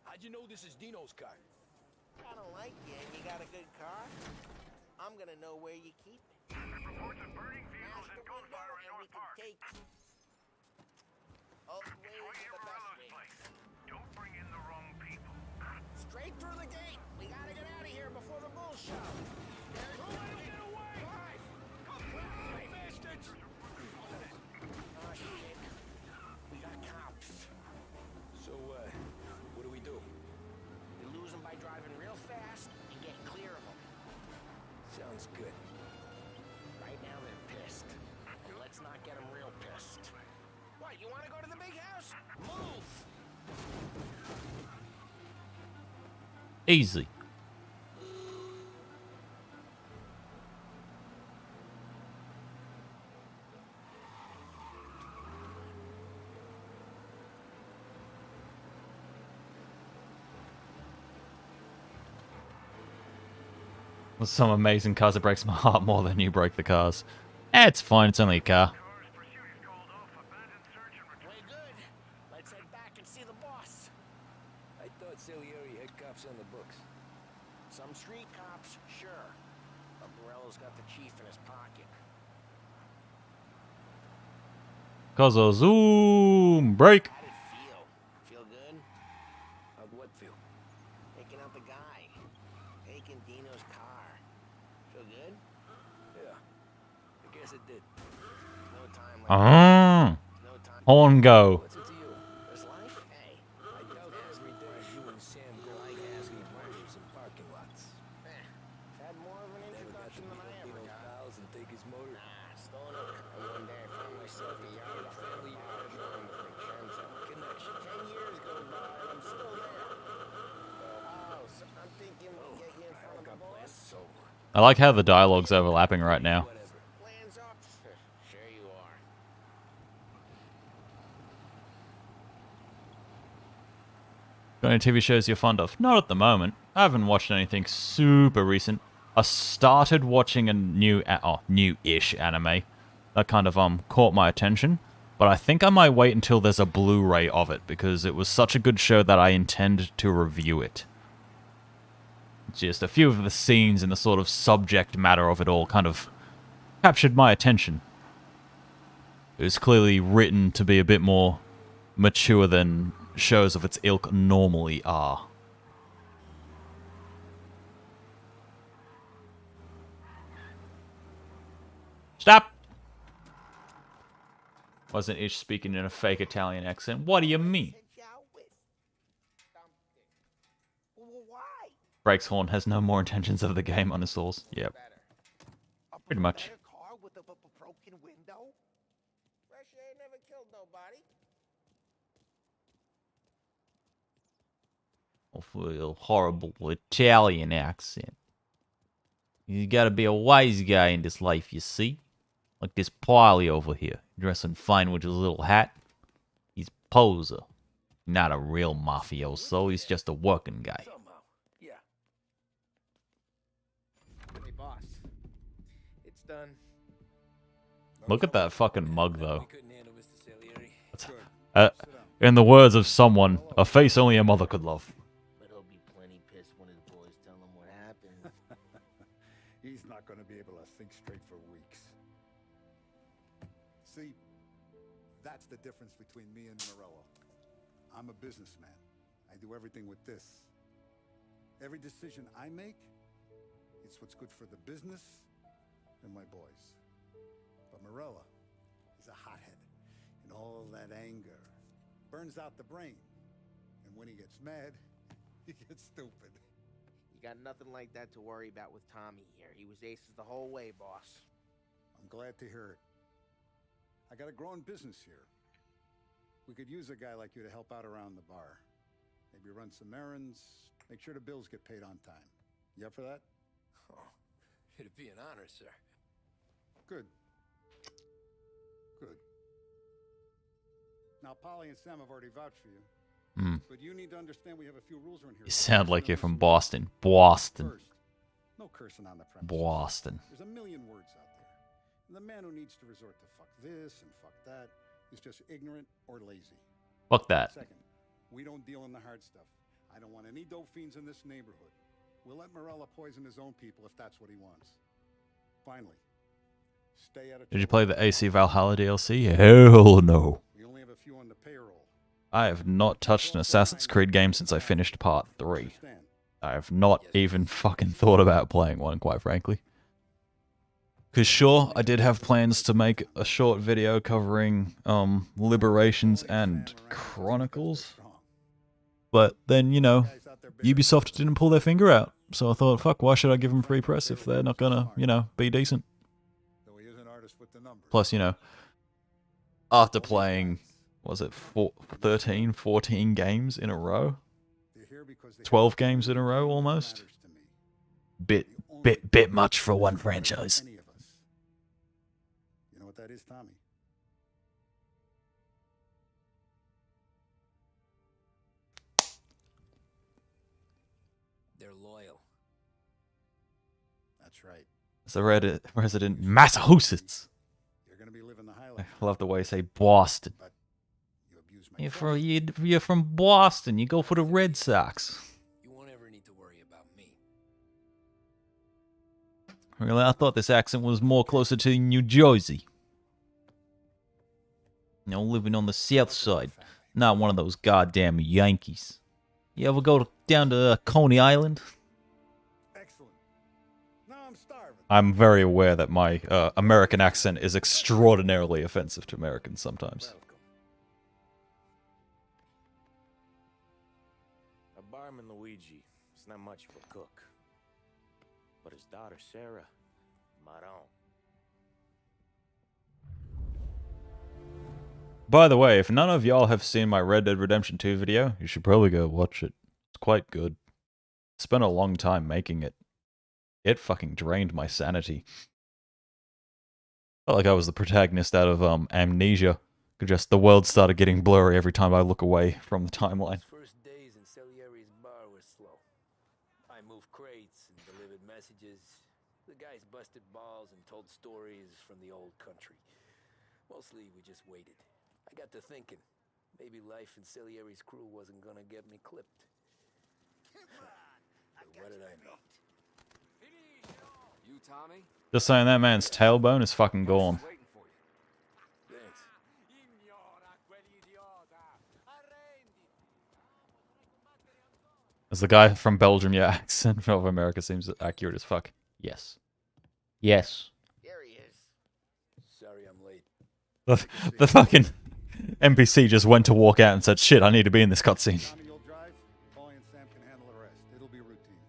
How'd you know this is Dino's car? I don't like you and you got a good car. I'm gonna know where you keep it. Reports of burning vehicles and gunfire in North Park. It's Morello's place. Don't bring in the wrong people. Straight through the gate. We gotta get out of here before the bull show. Get away! Drive, bastards! Oh shit. We got cops. So, what do we do? We lose them by driving real fast and getting clear of them. Sounds good. Right now they're pissed. But let's not get them real pissed. What, you wanna go to the big house? Move! Easy. With some amazing cars, it breaks my heart more than you break the cars. It's fine, it's only a car. Pursuit is called off. Abandoned search and retrieve. Way good. Let's head back and see the boss. I thought Salieri had cops on the books. Some street cops, sure. But Morello's got the chief in his pocket. Cause a zoom break. How'd it feel? Feel good? How'd what feel? Taking out the guy. Taking Dino's car. Feel good? Yeah, I guess it did. No time like no time. Horn go. What's it to you? This life? Hey. I doubt every day you and Sam go like asking murders in parking lots. Had more of an Never got to introduction than meet I up ever Dino's got. pals and take his motor. Nah, stolen a car. One day I found myself a yard of family showing with Vincenzo. Connection. 10 years go by and I'm still there. Oh, so I'm thinking we get you in front of the boss. So, I like how the dialogue's overlapping right now. whatever. Plans up. Sure you are. Got any TV shows you're fond of? Not at the moment. I haven't watched anything super recent. I started watching a new-ish anime that kind of caught my attention, but I think I might wait until there's a Blu-ray of it because it was such a good show that I intend to review it. Just a few of the scenes and the sort of subject matter of it all kind of captured my attention. It was clearly written to be a bit more mature than shows of its ilk normally are. Stop! Wasn't Ish speaking in a fake Italian accent? What do you mean? Sent you out with something. Well, why? Breaks Horn has no more intentions of the game on his source. Yep. A Pretty much. better car with a broken window? Fresh air never killed nobody. Awful horrible Italian accent. You gotta be a wise guy in this life, you see? Like this Paulie over here, dressing fine with his little hat. He's poser. Not a real mafioso, he's just a working guy. Somehow, done. Look at that fucking mug, though. We couldn't handle Mr. Salieri. In the words of someone, a face only a mother could love. But he'll be plenty pissed when his boys tell him what happened. He's not going to be able to think straight for weeks. See, that's the difference between me and Morello. I'm a businessman. I do everything with this. Every decision I make, it's what's good for the business and my boys. But Morello, he's a hothead. And all that anger burns out the brain. And when he gets mad, he gets stupid. You got nothing like that to worry about with Tommy here. He was aces the whole way, boss. I'm glad to hear it. I got a growing business here. We could use a guy like you to help out around the bar. Maybe run some errands, make sure the bills get paid on time. You up for that? Oh, it'd be an honor, sir. Good. Good. Now, Polly and Sam have already vouched for you. But you need to understand we have a few rules around here. You sound like you're from Boston. Boston. First, no cursing on the premises. Boston. There's a million words out there. And the man who needs to resort to fuck this and fuck that is just ignorant or lazy. Fuck that. Second, we don't deal in the hard stuff. I don't want any dope fiends in this neighborhood. We'll let Morella poison his own people if that's what he wants. Finally, stay out of Did you trouble. play the AC Valhalla DLC? Hell no. We only have a few on the payroll. I have not touched an Assassin's Creed game since I finished part 3. Understand? I have not even fucking thought about playing one, quite frankly. Because sure, I did have plans to make a short video covering Liberations and Chronicles. But then, you know, Ubisoft didn't pull their finger out. So I thought, fuck, why should I give them free press if they're not gonna, you know, be decent? Though he is an artist with the numbers. Plus, you know, after playing, was it 13, 14 games in a row? They're here because they 12 games in a row, almost? matters to me. Bit much for one franchise. Any of us. You know what that is, Tommy? They're loyal. That's right. As a resident Massachusetts. You're gonna be living the high life. I love the way you say Boston. But you abuse my trust. You're from Boston. You go for the Red Sox. You won't ever need to worry about me. Really, I thought this accent was more closer to New Jersey. You know, living on the south side. Not one of those goddamn Yankees. You ever go down to Coney Island? Excellent. Now I'm starving. I'm very aware that my American accent is extraordinarily offensive to Americans sometimes. Welcome. A barman Luigi is not much of a cook. But his daughter Sarah, Maron. By the way, if none of y'all have seen my Red Dead Redemption 2 video, you should probably go watch it. It's quite good. Spent a long time making it. It fucking drained my sanity. Felt like I was the protagonist out of Amnesia. Just the world started getting blurry every time I look away from the timeline. First days in Salieri's bar were slow. I moved crates and delivered messages. The guys busted balls and told stories from the old country. Mostly we just waited. I got to thinking, maybe life in Salieri's crew wasn't gonna get me clipped. But what did I know? You, Tommy? Just saying that man's tailbone is fucking gone. Waiting for you. Thanks. As the guy from Belgium, your accent of America seems accurate as fuck. Yes. Yes. There he is. Sorry I'm late. The fucking NPC just went to walk out and said, shit, I need to be in this cutscene. Tommy, you'll drive. Paulie and Sam can handle the rest. It'll be routine.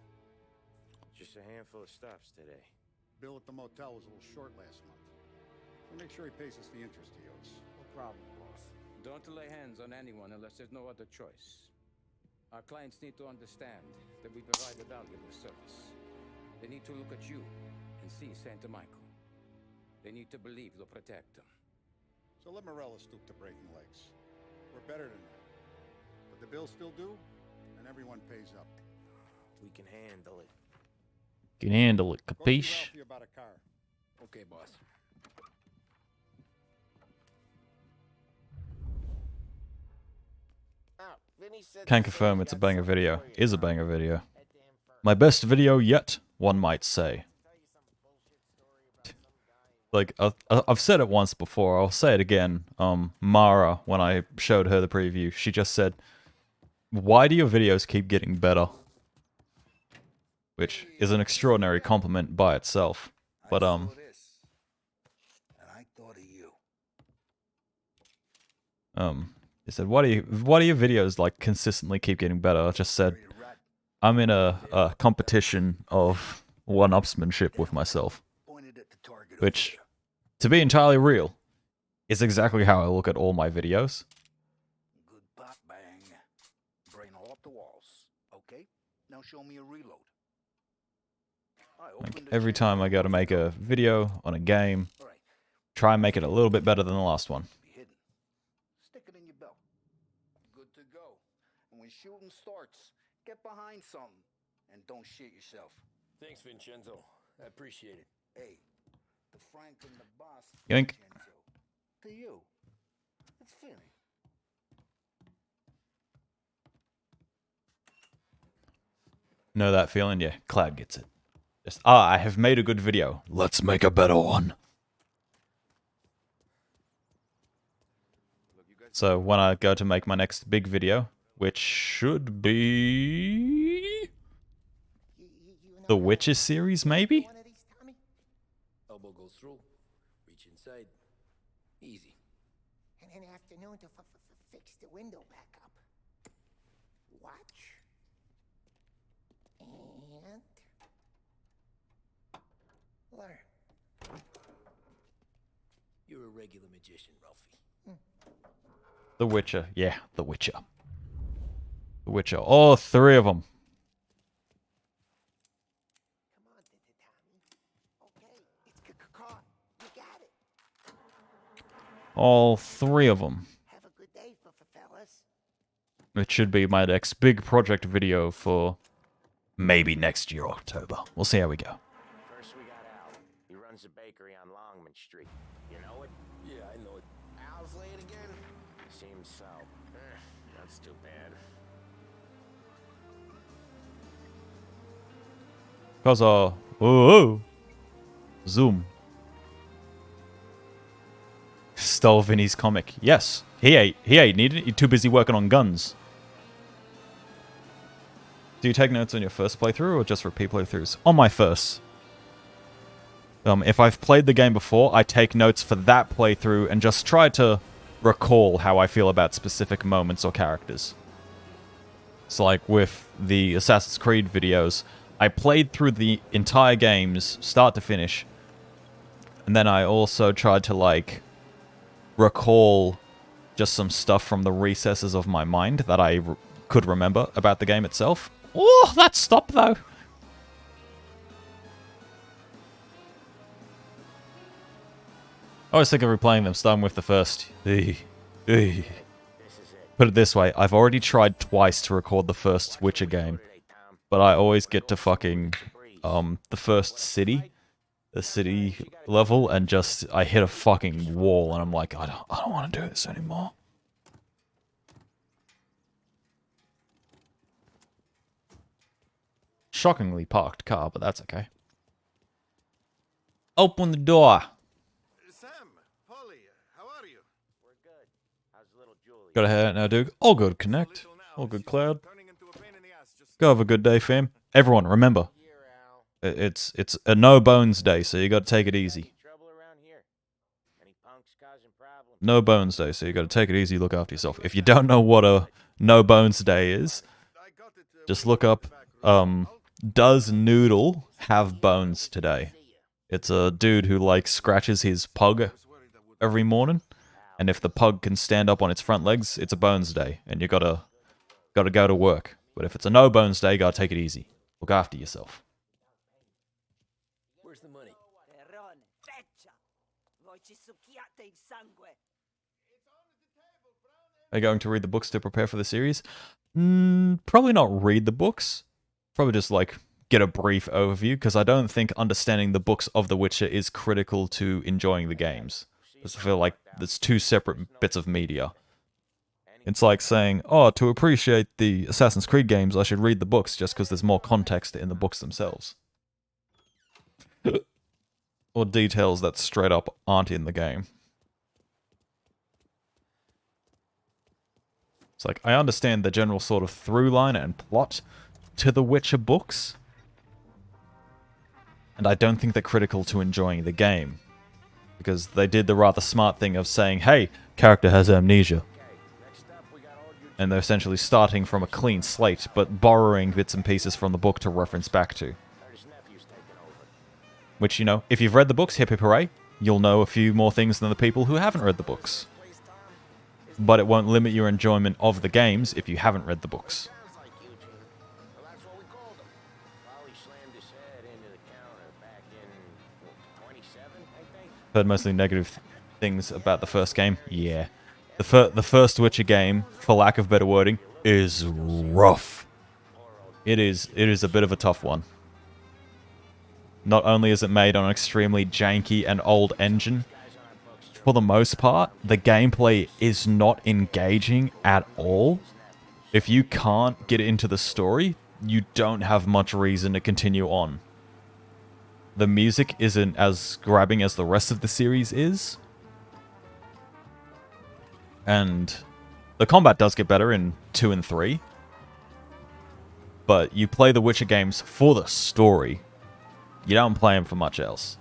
Just a handful of stops today. Bill at the motel was a little short last month. So make sure he pays us the interest he owes. No problem, boss. Don't lay hands on anyone unless there's no other choice. Our clients need to understand that we provide a valuable service. They need to look at you and see Santa Michael. They need to believe you'll protect them. So let Morella stoop to breaking legs. We're better than that. But the bills still due, and everyone pays up. We can handle it. Can handle it, Go see capiche? Ralphie about a car. Okay, boss. Vinny said Can the confirm city's it's a got banger something video. for you, Is a Tom. banger video. That damn firm. My best video yet, one might say. Tell you some bullshit story about some guy. Like, I've said it once before, I'll say it again. Mara, when I showed her the preview, she just said, "Why do your videos keep getting better?" Which is an extraordinary compliment by itself. But, I saw this, and I thought of you. he said, why do your videos, like, consistently keep getting better? I just said, I'm in a competition of one-upsmanship with myself. Pointed at the target Which, over there. to be entirely real, is exactly how I look at all my videos. Good pop bang. Brain all up the walls. Okay, now show me a reload. Like, every time I go to make a video on a game, try and make it a little bit better than the last one. Be hidden. Stick it in your belt. Good to go. And when shooting starts, get behind something and don't shit yourself. Thanks, Vincenzo. I appreciate it. Hey, the Frank and the boss. Yoink. Vincenzo. To you. It's Vinny. Know that feeling? Yeah, Cloud gets it. Just, I have made a good video. Let's make a better one. So when I go to make my next big video, which should be the Witcher series, maybe? One of these, Tommy? Elbow goes through. Reach inside. Easy. And an afternoon to fix the window back up. Watch. And learn. You're a regular magician, Ralphie. The Witcher. Yeah, The Witcher. The Witcher. All three of them. Come on, Tommy. Okay, it's caught. You got it. All three of them. Have a good day, fellas. It should be my next big project video for maybe next year, October. We'll see how we go. First we got Al. He runs a bakery on Longman Street. You know it? Yeah, I know it. Al's late again? Seems so. That's too bad. Cause oh, zoom. Stole Vinny's comic. Yes, he ain't needed it. You're too busy working on guns. Do you take notes on your first playthrough or just repeat playthroughs? On my first. If I've played the game before, I take notes for that playthrough and just try to recall how I feel about specific moments or characters. So like with the Assassin's Creed videos, I played through the entire games, start to finish, and then I also tried to like recall just some stuff from the recesses of my mind that I could remember about the game itself. Oh, that stopped though. I always think of replaying them, starting with the first. Put it this way, I've already tried twice to record the first Witcher game, but I always get to fucking the first city, the city level, and just I hit a fucking wall, and I'm like, I don't want to do this anymore. Shockingly parked car, but that's okay. Open the door. Sam, Polly, how are you? We're good. How's little Julie? Got a head now, Duke. All good, Connect. All good, Cloud. Go have a good day, fam. Everyone, remember, it's a no bones day, so you got to take it easy. Trouble around here? Any punks causing problems? No bones day, so you got to take it easy. Look after yourself. If you don't know what a no bones day is, just look up. Does Noodle have bones today? It's a dude who like scratches his pug every morning, and if the pug can stand up on its front legs, it's a bones day, and you gotta go to work. But if it's a no bones day, you gotta take it easy. Look after yourself. Where's the money? Are you going to read the books to prepare for the series? Probably not read the books. Probably just like get a brief overview, because I don't think understanding the books of The Witcher is critical to enjoying the games. Because I feel like there's two separate bits of media. It's like saying, oh, to appreciate the Assassin's Creed games, I should read the books, just because there's more context in the books themselves. Or details that straight up aren't in the game. It's like, I understand the general sort of through line and plot to the Witcher books, and I don't think they're critical to enjoying the game. Because they did the rather smart thing of saying, hey, character has amnesia. And they're essentially starting from a clean slate, but borrowing bits and pieces from the book to reference back to. Which, you know, if you've read the books, hip hip hooray, you'll know a few more things than the people who haven't read the books. But it won't limit your enjoyment of the games if you haven't read the books. Heard mostly negative things about the first game. Yeah. The first Witcher game, for lack of better wording, is rough. It is a bit of a tough one. Not only is it made on an extremely janky and old engine, for the most part, the gameplay is not engaging at all. If you can't get into the story, you don't have much reason to continue on. The music isn't as grabbing as the rest of the series is. And the combat does get better in 2 and 3. But you play the Witcher games for the story. You don't play them for much else.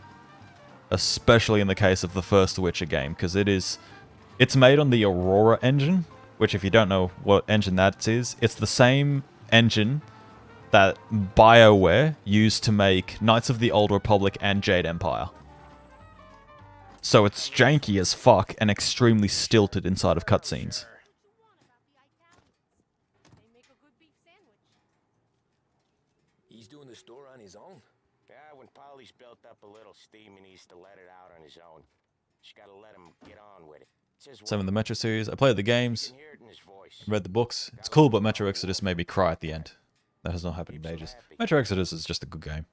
Especially in the case of the first Witcher game, because it's made on the Aurora engine, which if you don't know what engine that is, it's the same engine that BioWare used to make Knights of the Old Republic and Jade Empire. So it's janky as fuck and extremely stilted inside of cutscenes. He's doing the store on his own? Yeah, when Polly's built up a little steam, he needs to let it out on his own. Just gotta let him get on with it. Same in the Metro series. I played the games, read the books. It's cool, but Metro Exodus made me cry at the end. That has not happened in ages. Metro Exodus is just a good game.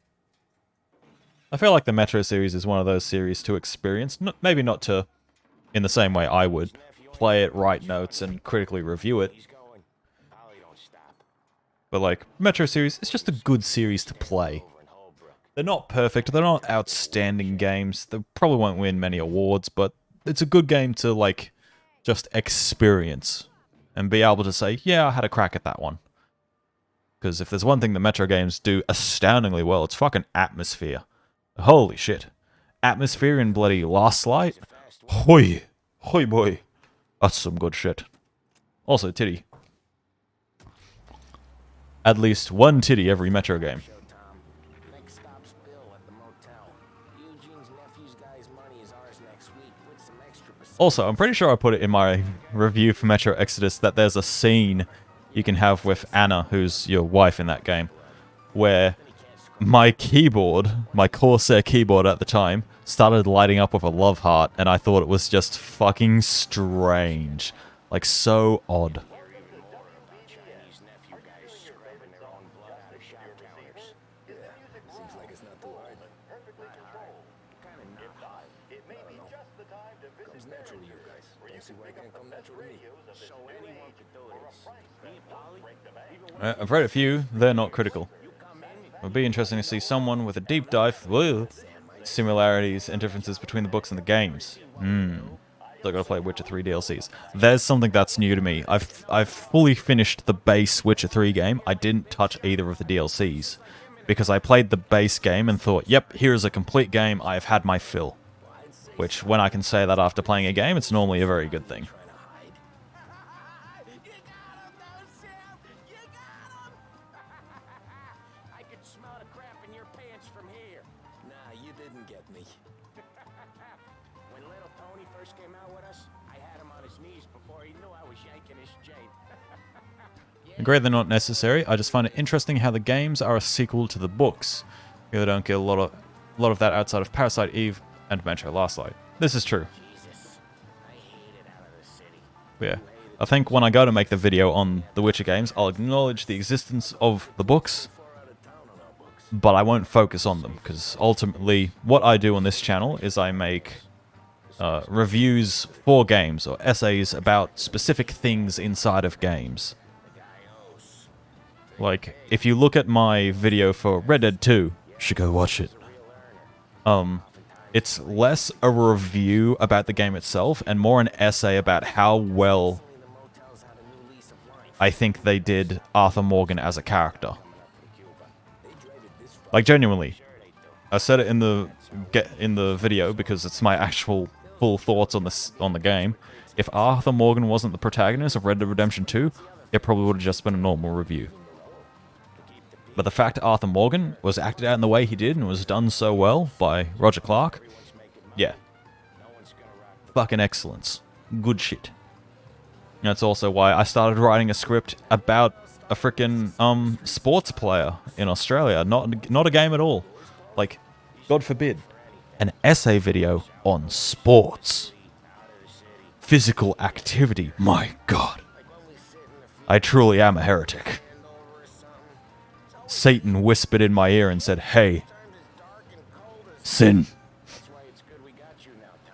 I feel like the Metro series is one of those series to experience. Maybe not to, in the same way I would, play it, write notes, and critically review it. But like, Metro series, it's just a good series to play. They're not perfect, they're not outstanding games. They probably won't win many awards, but it's a good game to, like, just experience. And be able to say, yeah, I had a crack at that one. Because if there's one thing the Metro games do astoundingly well, it's fucking atmosphere. Holy shit. Atmosphere in bloody Last Light? Hoi! Hoi boy. That's some good shit. Also, titty. At least one titty every Metro game. Also, I'm pretty sure I put it in my review for Metro Exodus that there's a scene you can have with Anna, who's your wife in that game, where my keyboard, my Corsair keyboard at the time, started lighting up with a love heart, and I thought it was just fucking strange. Like, so odd. I've read a few, they're not critical. It would be interesting to see someone with a deep dive with similarities and differences between the books and the games. So I gotta play Witcher 3 DLCs. There's something that's new to me. I've fully finished the base Witcher 3 game. I didn't touch either of the DLCs. Because I played the base game and thought, yep, here's a complete game, I've had my fill. Which, when I can say that after playing a game, it's normally a very good thing. Agree they're not necessary, I just find it interesting how the games are a sequel to the books. You really don't get a lot of that outside of Parasite Eve and Metro Last Light. This is true. But yeah, I think when I go to make the video on the Witcher games, I'll acknowledge the existence of the books, but I won't focus on them, because ultimately what I do on this channel is I make reviews for games, or essays about specific things inside of games. Like, if you look at my video for Red Dead 2, you should go watch it. It's less a review about the game itself, and more an essay about how well I think they did Arthur Morgan as a character. Like, genuinely. I said it in the video because it's my actual full thoughts on the game. If Arthur Morgan wasn't the protagonist of Red Dead Redemption 2, it probably would have just been a normal review. But the fact that Arthur Morgan was acted out in the way he did and was done so well by Roger Clark, yeah. Fucking excellence. Good shit. And that's also why I started writing a script about a frickin' sports player in Australia. Not a game at all. Like, God forbid, an essay video on sports. Physical activity. My God. I truly am a heretic. Satan whispered in my ear and said, "Hey, sin."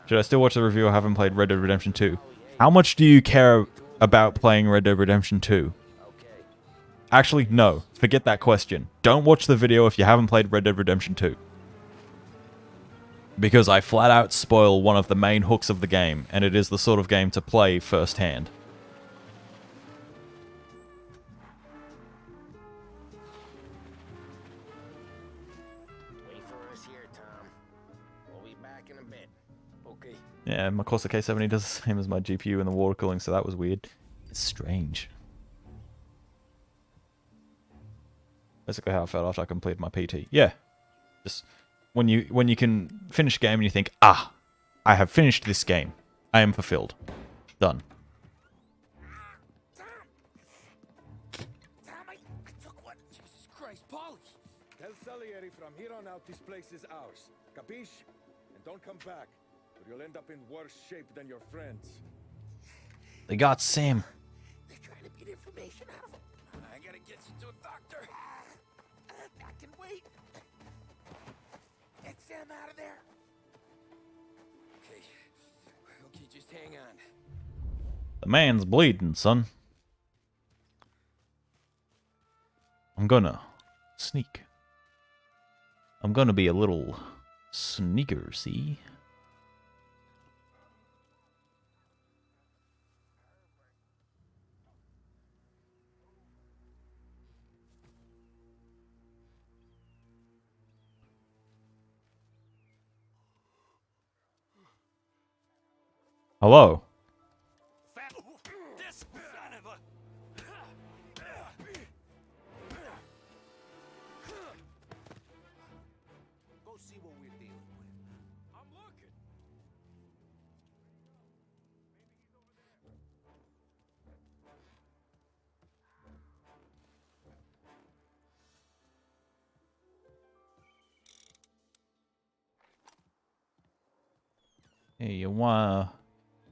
Should I still watch the review? I haven't played Red Dead Redemption 2. How much do you care about playing Red Dead Redemption 2? Actually, no. Forget that question. Don't watch the video if you haven't played Red Dead Redemption 2. Because I flat out spoil one of the main hooks of the game, and it is the sort of game to play firsthand. Wait for us here, Tom. We'll be back in a bit. Okay. Yeah, my Corsa K70 does the same as my GPU in the water cooling, so that was weird. It's strange. Basically how I felt after I completed my PT. Yeah. Just when you can finish a game and you think, ah, I have finished this game. I am fulfilled. Done. Tom, I took one. Jesus Christ, Polly! Tell Salieri from here on out this place is ours. Capiche? And don't come back, or you'll end up in worse shape than your friends. They got Sam. They're trying to get information out of him. I gotta get you to a doctor. I can wait. Get Sam out of there. Okay, just hang on. The man's bleeding, son. I'm gonna sneak. I'm gonna be a little sneaker, see? Hello. This son of a... Go see what we're dealing with. I'm looking. Hey,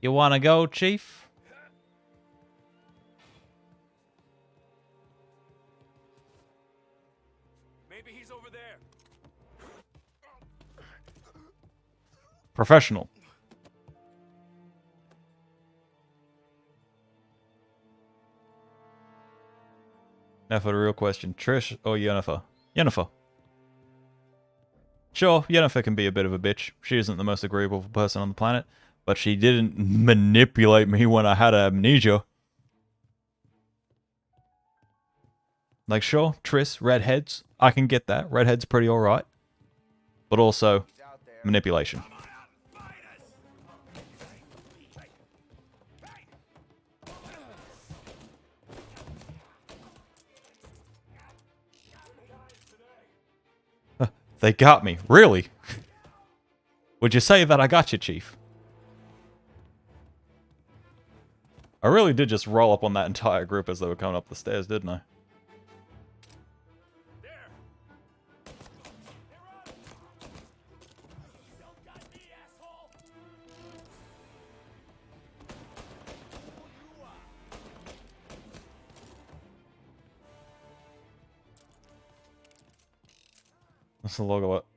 you wanna go, Chief? Maybe he's over there. Professional. Now for the real question, Trish or Yennefer? Yennefer. Sure, Yennefer can be a bit of a bitch. She isn't the most agreeable person on the planet, but she didn't manipulate me when I had amnesia. Like, sure, Triss, redheads, I can get that. Redhead's pretty alright. But also, manipulation. They got me. Really? Would you say that I got you, Chief? I really did just roll up on that entire group as they were coming up the stairs, didn't I?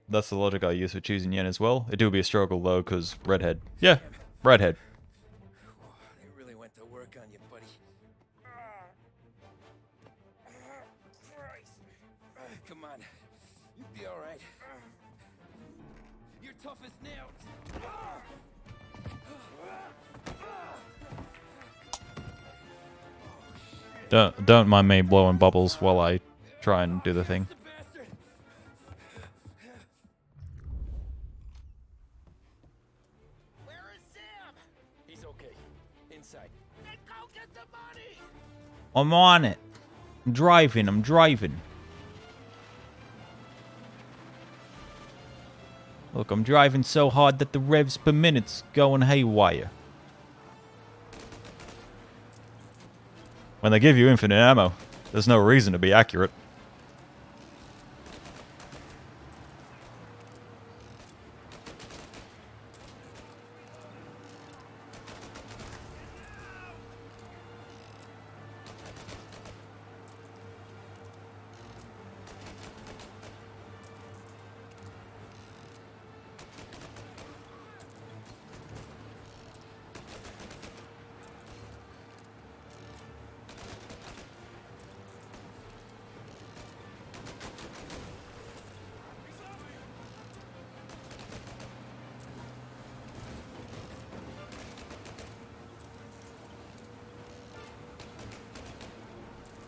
That's the logic I use for choosing Yen as well. It do be a struggle though, because redhead. Yeah, redhead. They really went to work on you, buddy. Christ. Come on. You'll be all right. You're tough as nails. Don't mind me blowing bubbles while I try and do the thing. Where is Sam? He's okay. Inside. Then go get the money! I'm on it. I'm driving. Look, I'm driving so hard that the revs per minute's going haywire. When they give you infinite ammo, there's no reason to be accurate.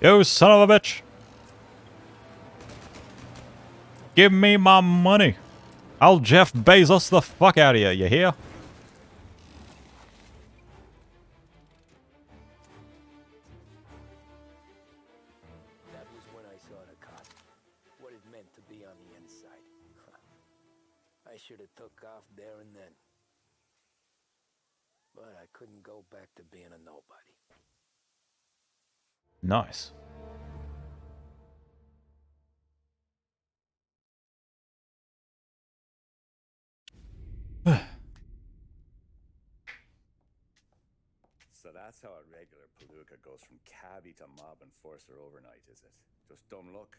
You son of a bitch. Give me my money. I'll Jeff Bezos the fuck out of you, you hear? That was when I saw the cop. What it meant to be on the inside. I should have took off there and then. But I couldn't go back to being a nobody. Nice. So that's how a regular palooka goes from cabbie to mob enforcer overnight, is it? Just dumb luck?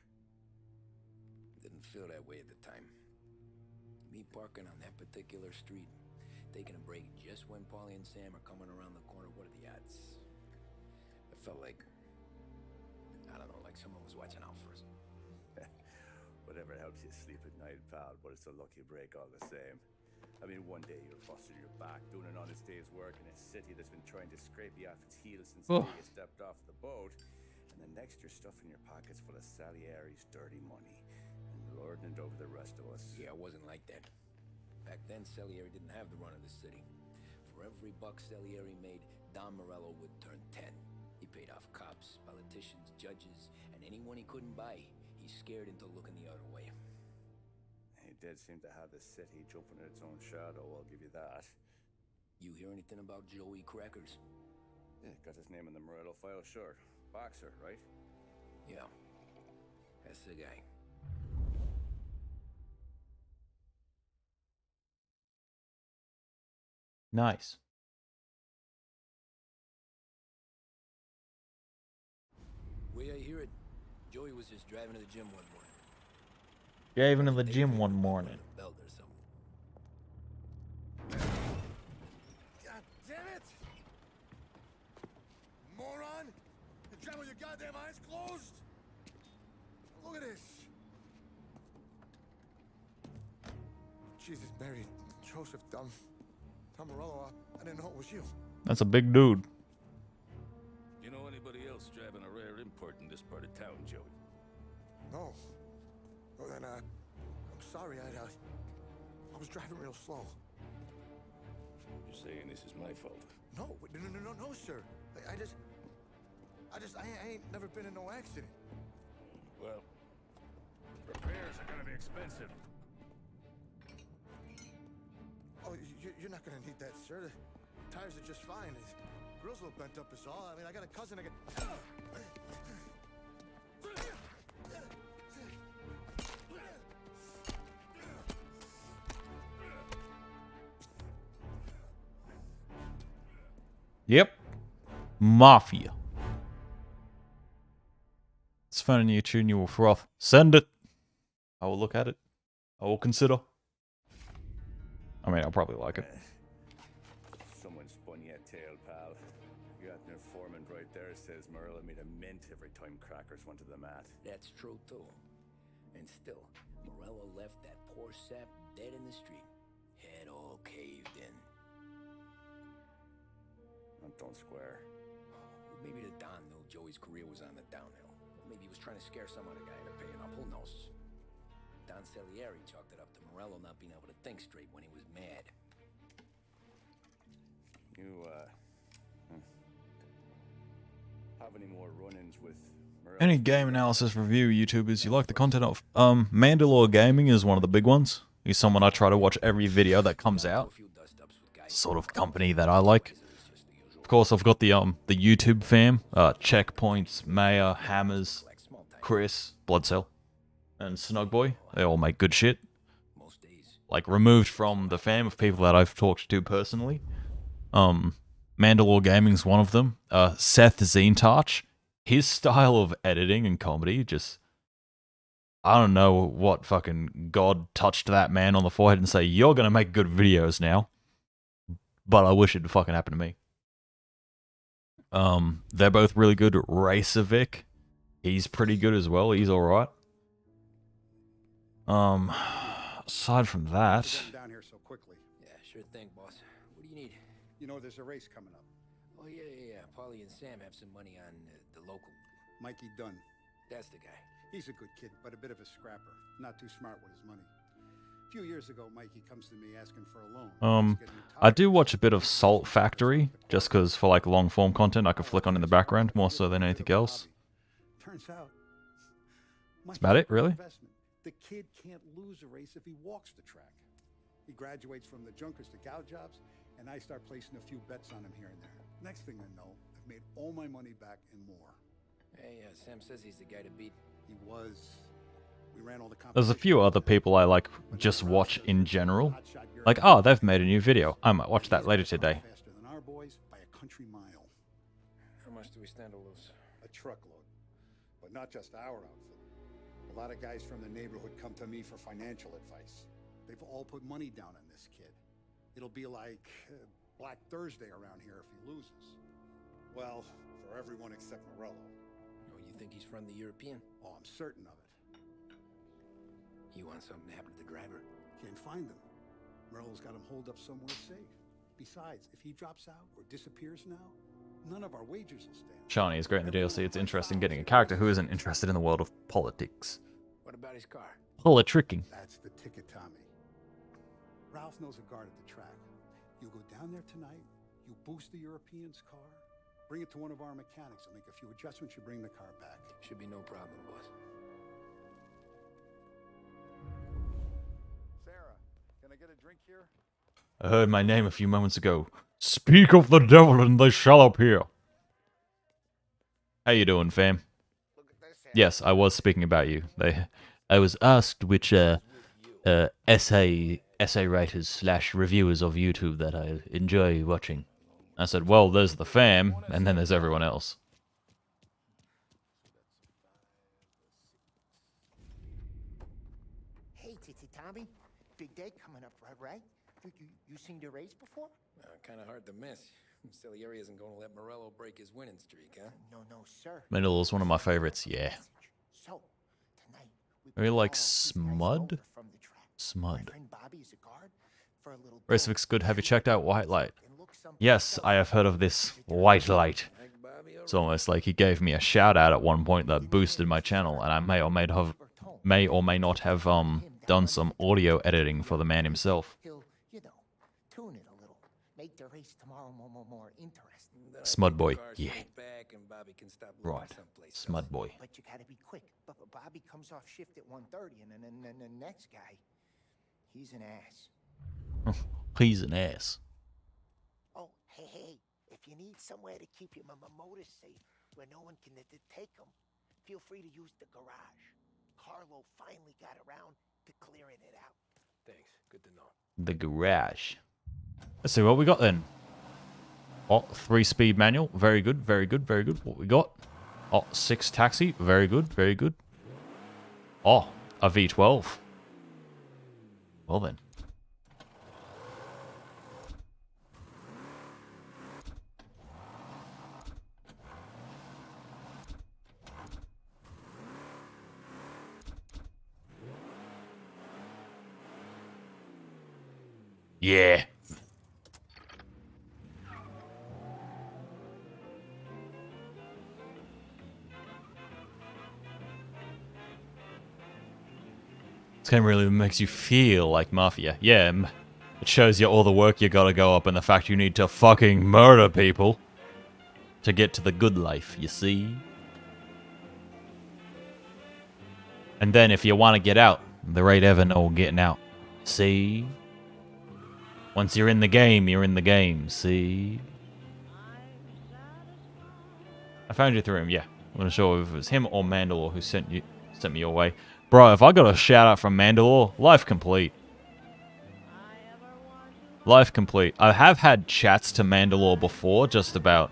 Didn't feel that way at the time. Me parking on that particular street, taking a break just when Paulie and Sam are coming around the corner. What are the odds? I felt like, I don't know, like someone was watching out for us. Whatever helps you sleep at night, pal, but it's a lucky break all the same. I mean, one day you're busting your back doing an honest day's work in a city that's been trying to scrape you off its heels since the day you stepped off the boat, and the next you're stuffing your pockets full of Salieri's dirty money and lording it over the rest of us. Yeah, it wasn't like that. Back then, Salieri didn't have the run of the city. For every buck Salieri made, Don Morello would turn 10. He paid off cops, politicians, judges, and anyone he couldn't buy, he scared into looking the other way. He did seem to have the city jumping in its own shadow, I'll give you that. You hear anything about Joey Crackers? Yeah, got his name in the Morello file, sure. Boxer, right? Yeah, that's the guy. Nice. Way I hear it, Joey was just driving to the gym one morning. Driving to the gym one morning. Belt or something. God damn it! Moron! You're driving with your goddamn eyes closed? Look at this! Jesus, Mary, Joseph, Tom Morello, I didn't know it was you. That's a big dude. You know anybody else driving a rare import in this part of town, Joey? No. Well then, I'm sorry, I was driving real slow. You're saying this is my fault? No, no, sir. I ain't never been in no accident. Well, repairs are gonna be expensive. Oh, you're not gonna need that, sir. The tires are just fine. The grill's a little bent up is all. I mean, I got a cousin that can... Yep. Mafia. It's finding you a tune you will froth. Send it. I will look at it. I will consider. I mean, I'll probably like it. Someone spun you a tale, pal. You got an informant right there says Morello made a mint every time crackers went to the mat. That's true, too. And still, Morello left that poor sap dead in the street. Head all caved in. That don't square. Maybe the Don knew Joey's career was on the downhill. Maybe he was trying to scare some other guy into paying up. Who knows? Don Salieri chalked it up to Morello not being able to think straight when he was mad. You, have any more run-ins with Morello? Any game analysis review YouTubers you like the content of? Mandalore Gaming is one of the big ones. He's someone I try to watch every video that comes out. Sort of company that I like. Of course, I've got the YouTube fam, Checkpoints, Maya, Hammers, Chris, Bloodcell, and Snugboy. They all make good shit. Like, removed from the fam of people that I've talked to personally. Mandalore Gaming's one of them. Seth Zentarch. His style of editing and comedy just... I don't know what fucking God touched that man on the forehead and say, you're gonna make good videos now. But I wish it fucking happened to me. They're both really good. Racervic, he's pretty good as well. He's alright. Aside from that... Down here so quickly. Yeah, sure thing, boss. What do you need? You know, there's a race coming up. Oh, yeah. Paulie and Sam have some money on the local. Mikey Dunn. That's the guy. He's a good kid, but a bit of a scrapper. Not too smart with his money. A few years ago, Mikey comes to me asking for a loan. I do watch a bit of Salt Factory, just because for like long form content I could flick on in the background more so than anything else. Turns out, That's about it, really. The kid can't lose a race if he walks the track. He graduates from the junkers to gal jobs, and I start placing a few bets on him here and there. Next thing I know, I've made all my money back and more. Hey, Sam says he's the guy to beat. He was. We ran all the There's a few other people I like just watch in general. Like, oh, they've made a new video. I might watch that later today. Faster than our boys by a country mile. How much do we stand to lose? A truckload. But not just our outfit. A lot of guys from the neighborhood come to me for financial advice. They've all put money down on this kid. It'll be like Black Thursday around here if he loses. Well, for everyone except Morello. Oh, you think he's from the European? Oh, I'm certain of it. You want something to happen to the driver? Can't find him. Morello's got him holed up somewhere safe. Besides, if he drops out or disappears now, none of our wagers will stand. Shawnee is great in the DLC. It's interesting getting a character who isn't interested in the world of politics. What about his car? Politricking. That's the ticket, Tommy. Ralph knows a guard at the track. You go down there tonight, you boost the European's car, bring it to one of our mechanics, and make a few adjustments, you bring the car back. Should be no problem, boss. Sarah, can I get a drink here? I heard my name a few moments ago. Speak of the devil and they shall appear. How you doing, fam? Yes, I was speaking about you. I was asked which essay writers / reviewers of YouTube that I enjoy watching. I said, well, there's the fam, and then there's everyone else. Hey, Tommy. Big day coming up, right? You seen the race before? Kind of hard to miss. Salieri isn't going to let Morello break his winning streak, huh? No, sir. Mandalore is one of my favorites, yeah. So, tonight, Maybe like Smud? Smud. Racevic's good. Have you checked out White Light? Yes, I have heard of this White Light. It's almost like he gave me a shout out at one point that boosted my channel, and I may or may not have done some audio editing for the man himself. He'll, tune it a little, make the race tomorrow more interesting. Smud boy, yeah. Right, Smud boy. But you gotta be quick. But Bobby comes off shift at 1:30, and then the next guy, he's an ass. He's an ass. Oh, hey, if you need somewhere to keep your motor safe where no one can take them, feel free to use the garage. Carlo finally got around to clearing it out. Thanks, good to know. The garage. Let's see what we got then. Oh, 3-speed manual. Very good, very good, very good. What we got? Oh, 6 taxi. Very good, very good. Oh, a V12. Well then. Yeah. This game really makes you feel like Mafia. Yeah, it shows you all the work you gotta go up and the fact you need to fucking murder people to get to the good life, you see? And then if you want to get out, there ain't ever no getting out. See? Once you're in the game, you're in the game, see? I found you through him, yeah. I'm not sure if it was him or Mandalore who sent me your way. Bro, if I got a shout out from Mandalore, life complete. Life complete. I have had chats to Mandalore before, just about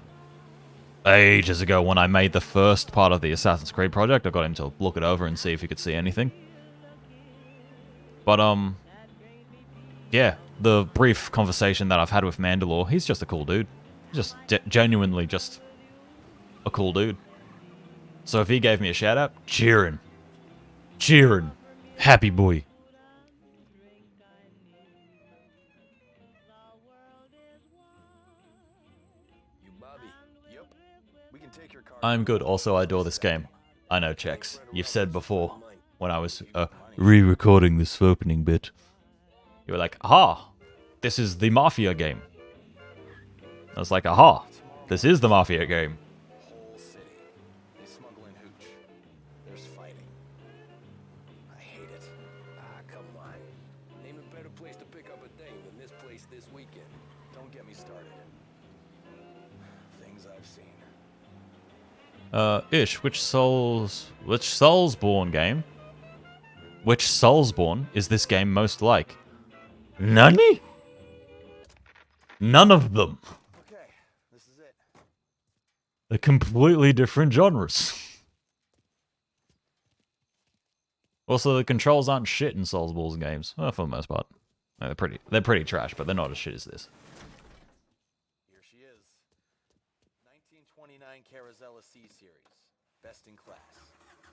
ages ago when I made the first part of the Assassin's Creed project. I got him to look it over and see if he could see anything. But, yeah, the brief conversation that I've had with Mandalore, he's just a cool dude. Just genuinely just a cool dude. So if he gave me a shout out, cheering. Cheering. Happy boy. I'm good. Also, I adore this game. I know, Chex. You've said before, when I was re-recording this opening bit, you were like, aha, this is the Mafia game. I was like, aha, this is the Mafia game. Whole city. They smuggle in hooch. There's fighting. I hate it. Ah, come on. Name a better place to pick up a dame than this place this weekend. Don't get me started. Things I've seen. Ish, which Soulsborne game? Which Soulsborne is this game most like? Nani? None of them. Okay, this is it. They're completely different genres. Also, the controls aren't shit in Soulsborne games, well, for the most part. No, they're pretty trash, but they're not as shit as this. Here she is. 1929 Carazella C series. Best in class.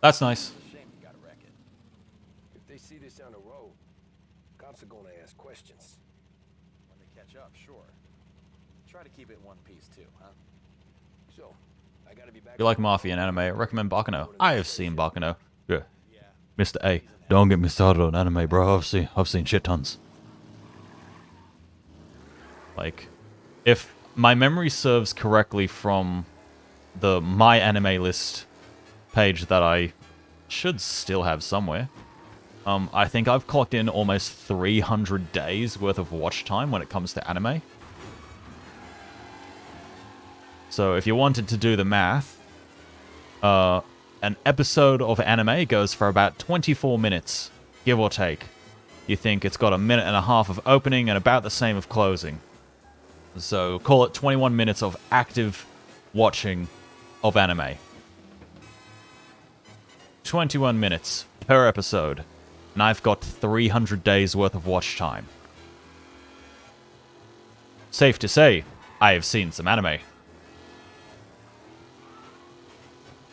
That's nice. It's a shame you gotta wreck it. If they see this on the road, cops are gonna ask questions. When they catch up, sure. Try to keep it in one piece too, huh? So, I gotta be back. If you like Mafia and anime, I recommend Baccano. I have seen Baccano. Yeah. Mr. A, don't get me started on anime, bro. I've seen shit tons. Like, if my memory serves correctly from the My Anime List page that I should still have somewhere, I think I've clocked in almost 300 days worth of watch time when it comes to anime. So if you wanted to do the math, an episode of anime goes for about 24 minutes, give or take. You think it's got a minute and a half of opening and about the same of closing. So call it 21 minutes of active watching of anime. 21 minutes per episode. And I've got 300 days worth of watch time. Safe to say, I have seen some anime.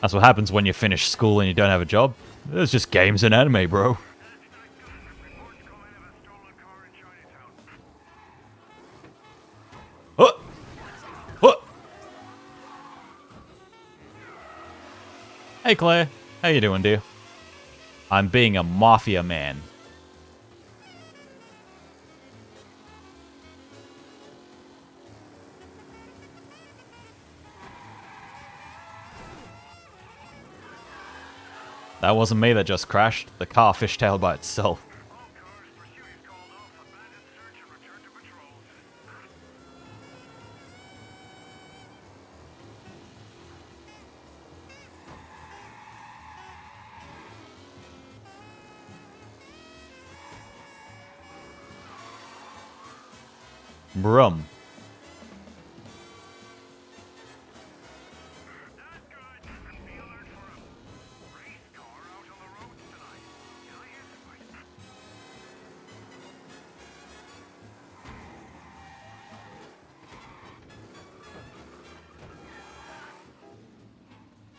That's what happens when you finish school and you don't have a job. There's just games and anime, bro. Oh! Oh! Hey Claire, how you doing, dear? I'm being a mafia man. That wasn't me that just crashed. The car fishtailed by itself. Brum.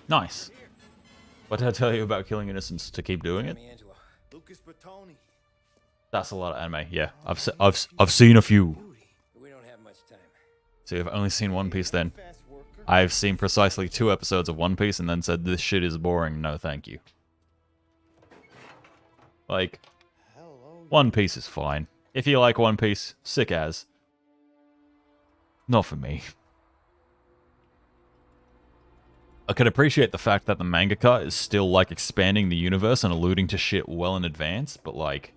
Nice. What did I tell you about killing innocents to keep doing it? Lucas Bertoni. That's a lot of anime. Yeah, I've seen a few. We don't have much time. See, I've only seen One Piece then. I've seen precisely 2 episodes of One Piece and then said this shit is boring. No, thank you. Like, One Piece is fine. If you like One Piece, sick as. Not for me. I could appreciate the fact that the mangaka is still, like, expanding the universe and alluding to shit well in advance, but, like,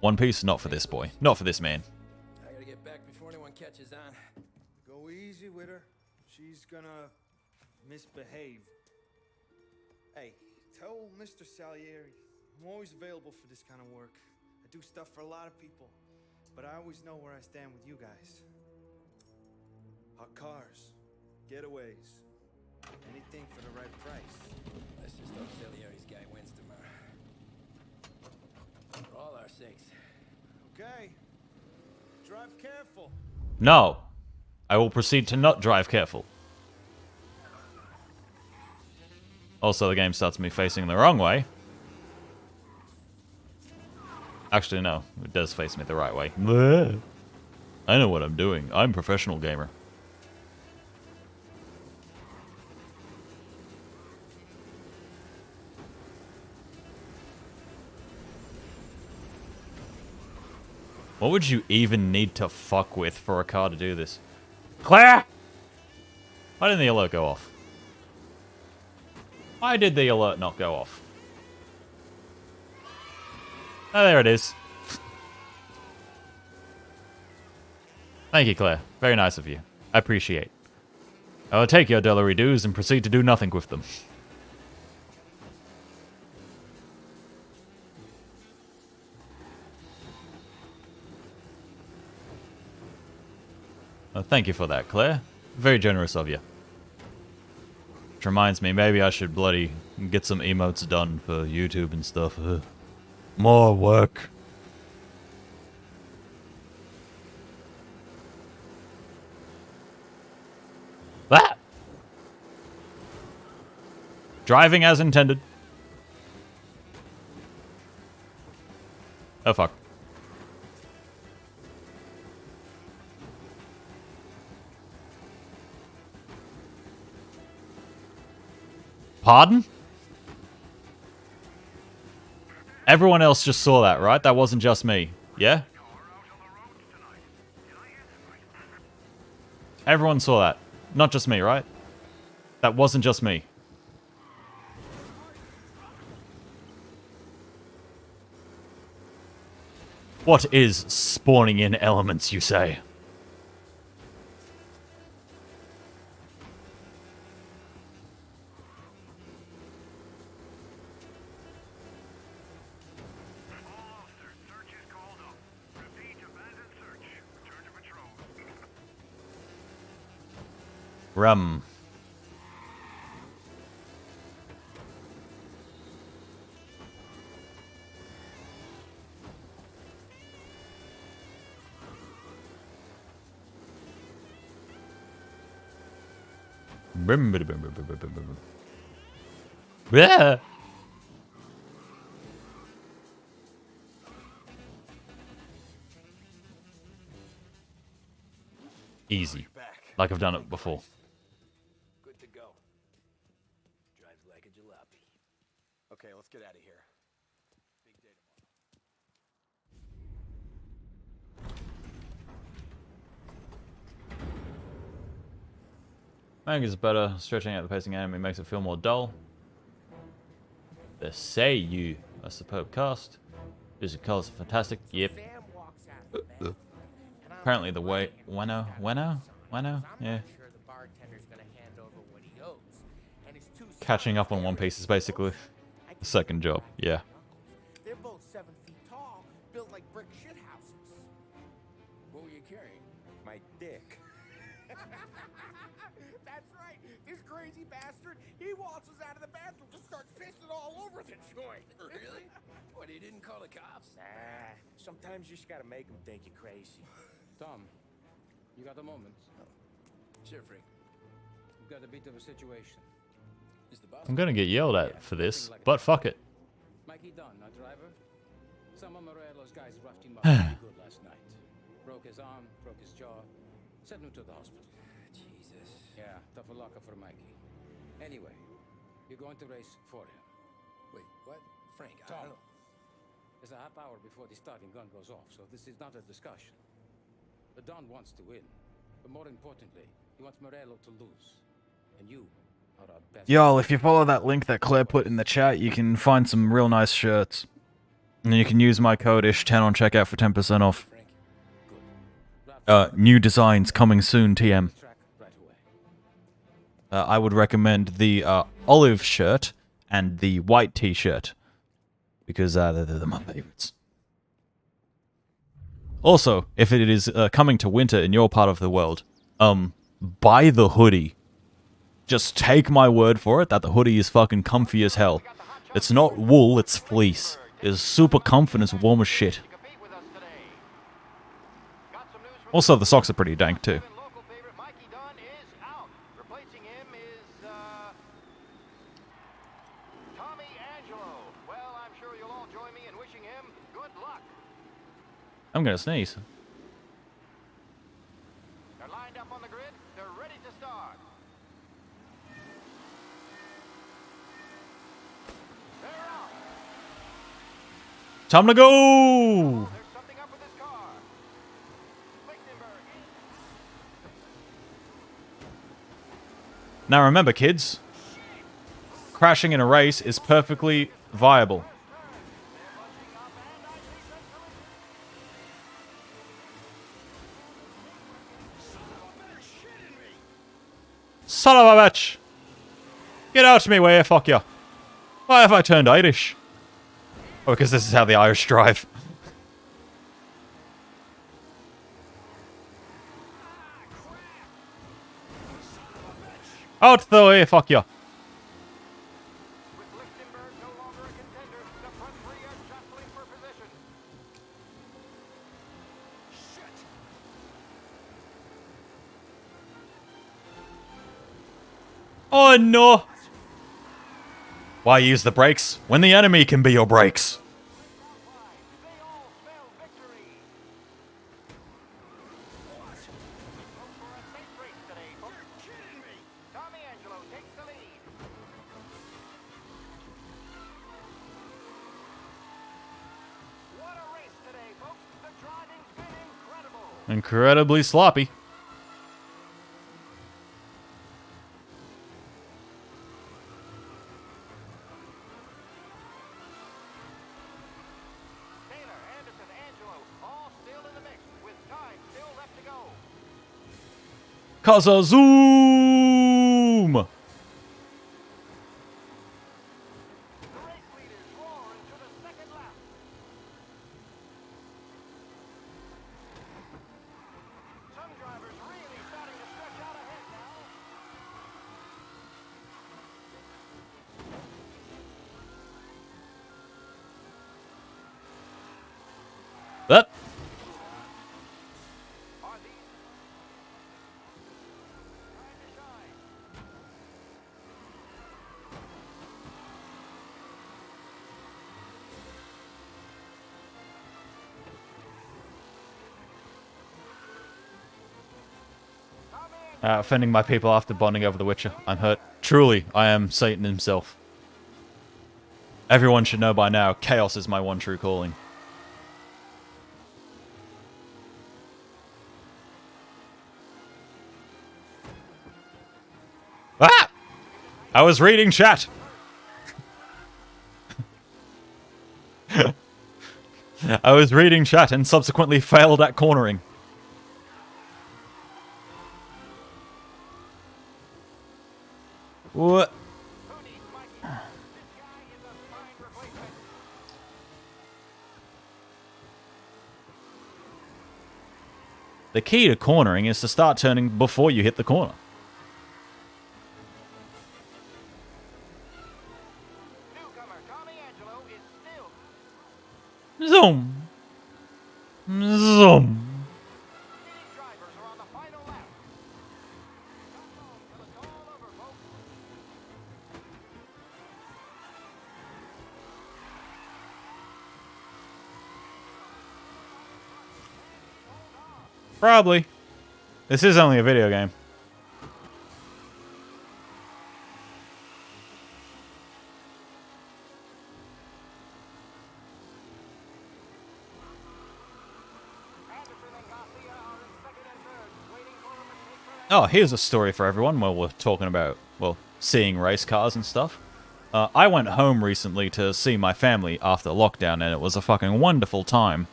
One Piece, not for this boy. Not for this man. I gotta get back before anyone catches on. Go easy with her. She's gonna misbehave. Hey, tell Mr. Salieri I'm always available for this kind of work. I do stuff for a lot of people, but I always know where I stand with you guys. Hot cars, getaways, anything for the right price. Let's just hope Salieri's guy wins tomorrow. For all our sakes. Okay. Drive careful. No. I will proceed to not drive careful. Also, the game starts me facing the wrong way. Actually, no. It does face me the right way. I know what I'm doing. I'm a professional gamer. What would you even need to fuck with for a car to do this? Claire! Why didn't the alert go off? Why did the alert not go off? Oh, there it is. Thank you, Claire. Very nice of you. I appreciate. I will take your Delary dues and proceed to do nothing with them. Oh, thank you for that, Claire. Very generous of you. Which reminds me, maybe I should bloody get some emotes done for YouTube and stuff. More work. That. Driving as intended. Oh, fuck. Pardon? Everyone else just saw that, right? That wasn't just me. Yeah? Everyone saw that. Not just me, right? That wasn't just me. What is spawning in elements, you say? Rum. Yeah. Easy. Like I've done it before. Good to go. Drives like a jalopy. Okay, let's get out of here. Big day Manga's better. Stretching out the pacing anime makes it feel more dull. The Seiyu, a superb cast. Music colors are fantastic. Yep. Apparently the way Weno? Yeah. Catching up on One Piece is basically the second job. Yeah. They're both 7 feet tall, built like brick shit houses. What were you carrying? My dick. That's right. This crazy bastard, he waltzes out of the bathroom, just starts pissing all over the joint. Really? What, he didn't call the cops? Nah, sometimes you just gotta make them think you're crazy. Tom, you got a moment? Sure, Freak. We've got a bit of a situation. I'm gonna get yelled at for this, but fuck it. Mikey Dunn, our driver. Some of Morello's guys roughed him up pretty good last night. Broke his arm, broke his jaw, sent him to the hospital. Jesus. Yeah, tough luck for Mikey. Anyway, you're going to race for him. Wait, what? Frank, I Tom, don't... there's a half hour before the starting gun goes off, so this is not a discussion. The Don wants to win, but more importantly, he wants Morello to lose. And you are our best. Y'all, if you follow that link that Claire put in the chat, you can find some real nice shirts. And you can use my code ISH10 on checkout for 10% off. New designs coming soon, TM. I would recommend the olive shirt and the white t-shirt. Because they're my favorites. Also, if it is coming to winter in your part of the world, buy the hoodie. Just take my word for it that the hoodie is fucking comfy as hell. It's not wool, it's fleece. It's super comfy and it's warm as shit. Also, the socks are pretty dank too. I'm gonna sneeze. They're lined up on the grid. They're ready to start. They're out. Time to go! There's something up with this car. Now remember, kids, crashing in a race is perfectly viable. Son of a bitch! Get out to me, way fuck you. Why have I turned Irish? Oh, because this is how the Irish drive. Out the way, fuck you. Oh no! Why use the brakes when the enemy can be your brakes? Incredibly sloppy. Kaza zoom! Up. Offending my people after bonding over The Witcher. I'm hurt. Truly, I am Satan himself. Everyone should know by now, chaos is my one true calling. Ah! I was reading chat! I was reading chat and subsequently failed at cornering. What? The key to cornering is to start turning before you hit the corner. Zoom. Zoom. Probably. This is only a video game. Oh, here's a story for everyone while we're talking about, well, seeing race cars and stuff. I went home recently to see my family after lockdown, and it was a fucking wonderful time.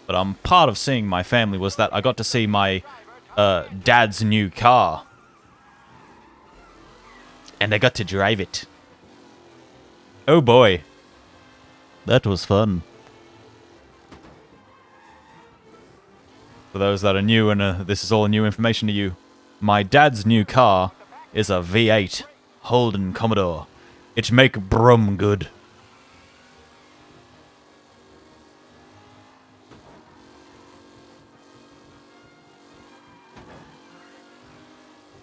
But part of seeing my family was that I got to see my dad's new car. And I got to drive it. Oh boy. That was fun. For those that are new and this is all new information to you, my dad's new car is a V8 Holden Commodore. It make brum good.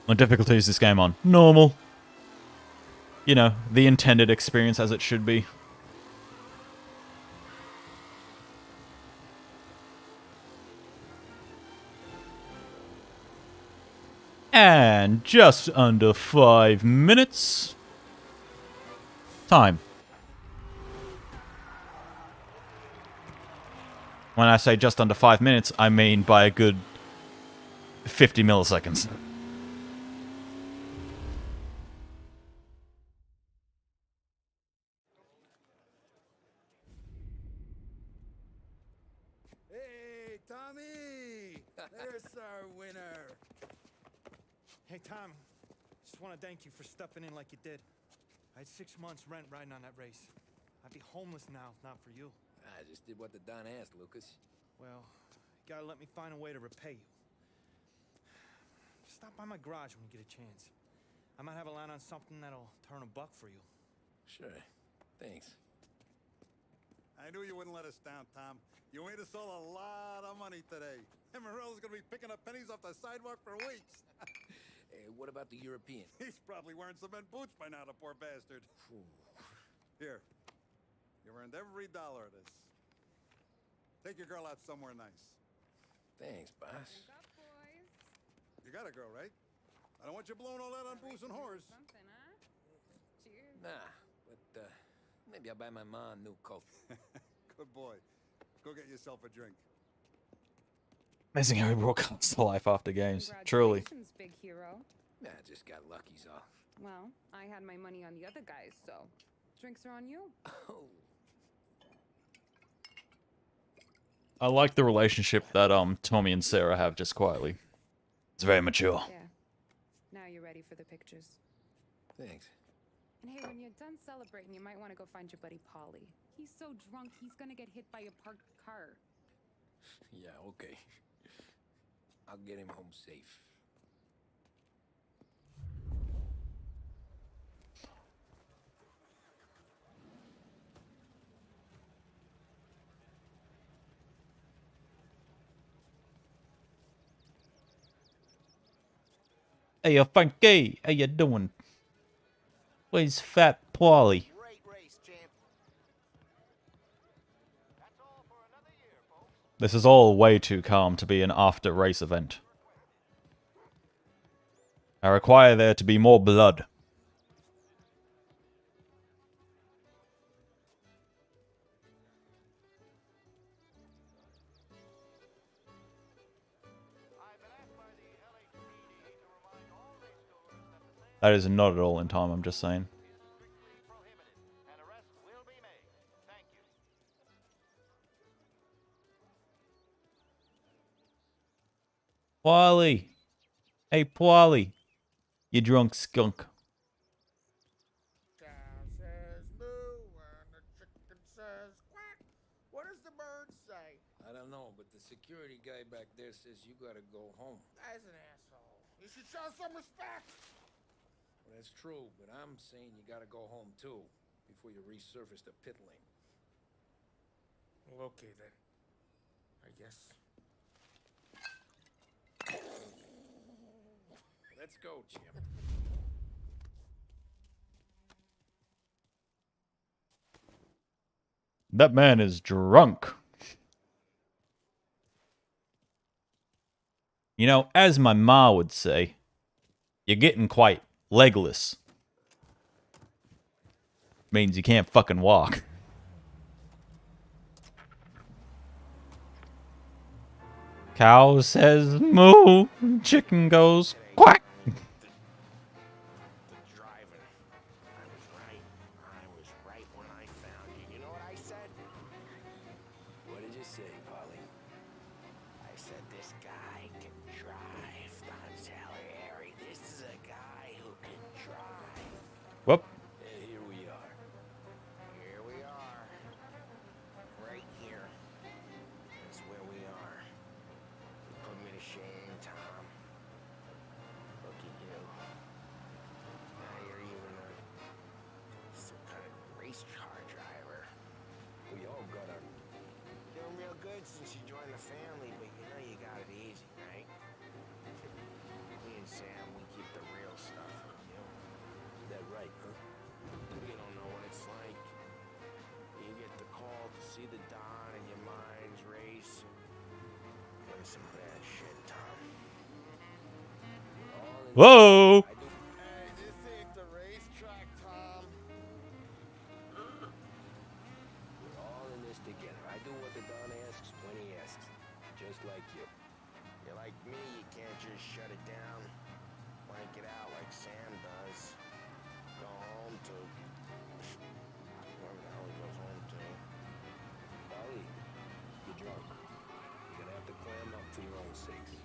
What difficulty is this game on? Normal. You know, the intended experience as it should be. And just under 5 minutes. Time. When I say just under 5 minutes, I mean by a good 50 milliseconds. Hey, Tommy! There's our winner. Hey, Tommy. Just want to thank you for stepping in like you did. I had 6 months rent riding on that race. I'd be homeless now if not for you. I just did what the Don asked, Lucas. Well, you gotta let me find a way to repay you. Stop by my garage when you get a chance. I might have a line on something that'll turn a buck for you. Sure. Thanks. I knew you wouldn't let us down, Tom. You made us all a lot of money today. Emerald's gonna be picking up pennies off the sidewalk for weeks. Hey, what about the European? He's probably wearing cement boots by now, the poor bastard. Here. You earned every dollar of this. Take your girl out somewhere nice. Thanks, boss. You got a girl, right? I don't want you blowing all that on booze and whores. Nah, but maybe I'll buy my ma a new coat. Good boy. Go get yourself a drink. Amazing how he broadcasts to life after games. Truly. Congratulations, big hero. Nah, just got lucky's all. Well, I had my money on the other guys, so drinks are on you. Oh. I like the relationship that Tommy and Sarah have just quietly. It's very mature. Yeah. Now you're ready for the pictures. Thanks. And hey, when you're done celebrating, you might want to go find your buddy Paulie. He's so drunk, he's gonna get hit by a parked car. Yeah, okay. I'll get him home safe. Hey, Funky, how you doing? Where's Fat Paulie? This is all way too calm to be an after-race event. I require there to be more blood. That is not at all in time, I'm just saying. Paulie! Hey, Paulie! You drunk skunk. What does the bird say? I don't know, but the security guy back there says you gotta go home. That's an asshole. You should show some respect. Well, that's true, but I'm saying you gotta go home too, before you resurface the pit lane. Well, okay then. I guess. Let's go, champ. That man is drunk. You know, as my ma would say, you're getting quite legless. Means you can't fucking walk. Cow says moo, chicken goes quack. The driver. I was right when I found you. You know what I said? What did you say, Polly? I said this guy can drive, Don Salieri. This is a guy who can drive. Whoop. And here we are. Here we are. Right here. That's where we are. You put me to shame, Tom. Look at you. Now you're even some kind of race car driver. We all got our... Doing real good since you joined the family, but you know you got it easy, right? Me and Sam, we keep the real stuff from you. That right, huh? You don't know what it's like. You get the call to see the Don and your mind's race. Doing some bad shit, Tom. Whoa! Hey, this ain't the racetrack, Tom. We're all in this together. I do what the Don asks when he asks. Just like you. You're like me, you can't just shut it down. Blank it out like Sam does. Go home to... wherever the hell he goes home to. Polly, you're drunk. You're gonna have to clam up for your own sakes.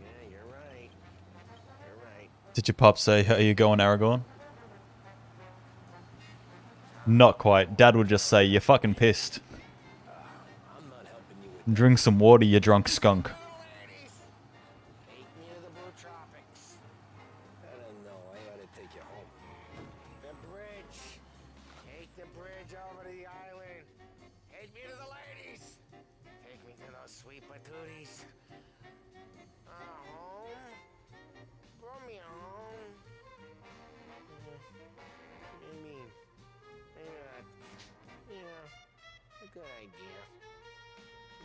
Yeah, you're right. You're right. Did your pop say, how you going, Aragorn? Not quite. Dad would just say, you're fucking pissed. I'm not helping you with Drink some water, you drunk skunk. Take me to the Blue Tropics. I don't know. I ought to take you home. The bridge. Take the bridge over to the island. Take me to the ladies. Take me to those sweet patooties. Home? Bring me home. What do you mean? Yeah, a good idea.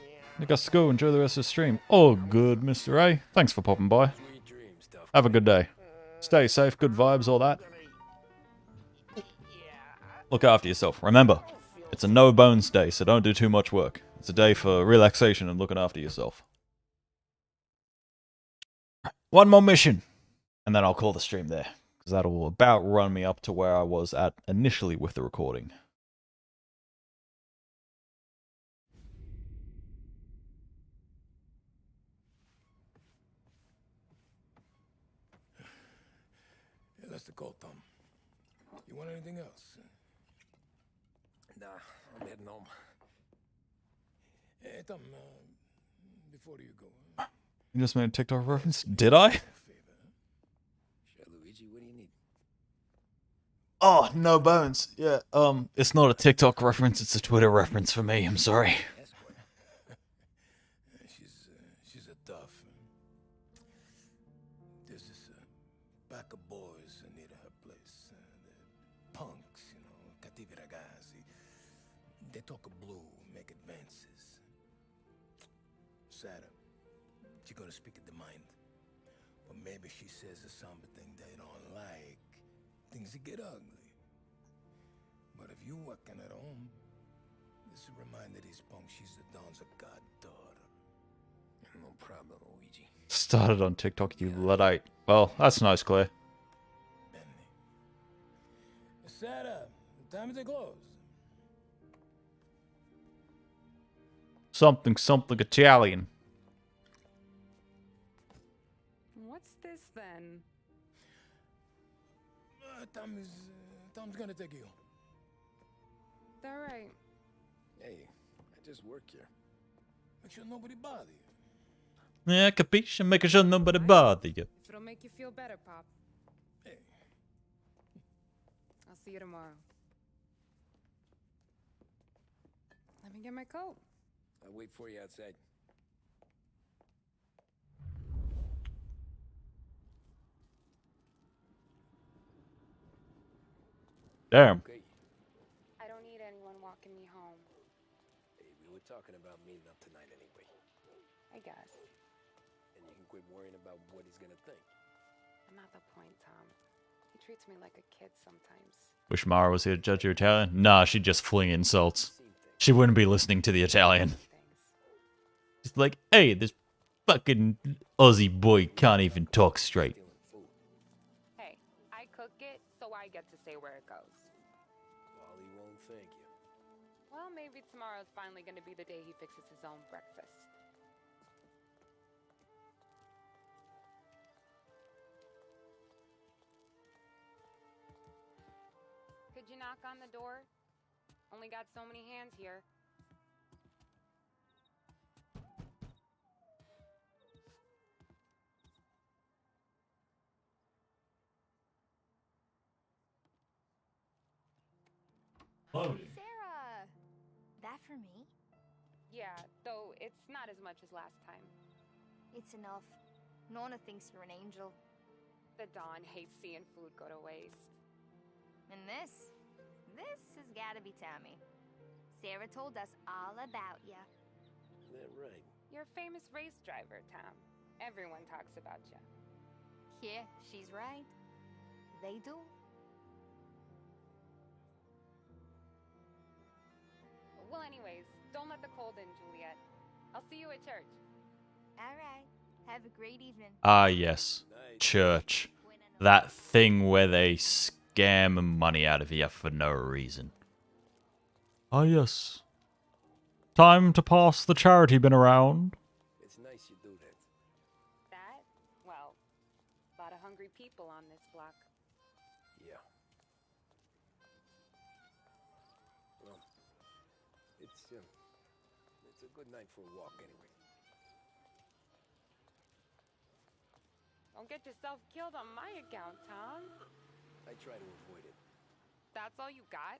Yeah. I guess to go enjoy the rest of the stream. Oh, good, Mr. A. Thanks for popping by. Sweet dreams, tough. Have a good day. Stay safe, good vibes, all that. Look after yourself. Remember, it's a no bones day, so don't do too much work. It's a day for relaxation and looking after yourself. One more mission, and then I'll call the stream there, because that'll about run me up to where I was at initially with the recording. Yeah, that's the call, Tom. You want anything else? Nah, I'm heading home. Hey, Tom, before you go... You just made a TikTok reference? Did I? Sure, Luigi, what do you need? Oh, no bones. Yeah, it's not a TikTok reference, it's a Twitter reference for me. I'm sorry. She's a tough. There's this pack of boys near her place. The punks, you know, cattivi ragazzi. They talk blue, make advances. Sarah, she gonna speak at the mind. But maybe she says something they don't like. Things get ugly. But if you working at home, just remind these punks she's the Don's goddaughter. No problem, Luigi. Started on TikTok, you Luddite. Well, that's nice, Claire. Sarah, time to close. Something Italian. What's this then? Tom's gonna take you. All right. Hey, I just work here. Make sure nobody bother you. Yeah, capisce? Making sure nobody bother you. If it'll make you feel better, Pop. Hey. I'll see you tomorrow. Let me get my coat. I'll wait for you outside. Damn. Okay. I don't need anyone walking me home. Hey, we were talking about meeting up tonight anyway. I guess. And you can quit worrying about what he's gonna think. Not the point, Tom. He treats me like a kid sometimes. Wish Mara was here to judge your Italian. Nah, she'd just fling insults. She wouldn't be listening to the Italian. Just like, hey, this fucking Aussie boy can't even talk straight. Hey, I cook it, so I get to say where it goes. Wally won't thank you. Well, maybe tomorrow's finally gonna be the day he fixes his own breakfast. Could you knock on the door? Only got so many hands here. Sarah! That for me? Yeah, though it's not as much as last time. It's enough. Nona thinks you're an angel. The Dawn hates seeing food go to waste. And this has gotta be Tammy. Sarah told us all about ya. Is that right? You're a famous race driver, Tom. Everyone talks about you. Yeah, she's right. They do. Well, anyways, don't let the cold in, Juliet. I'll see you at church. All right. Have a great evening. Ah, yes. Church. That thing where they scam money out of you for no reason. Ah, yes. Time to pass the charity bin around. It's nice you do that. That? Well, a lot of hungry people on this block. Yeah. Well, it's a good night for a walk anyway. Don't get yourself killed on my account, Tom. I try to avoid it. That's all you got?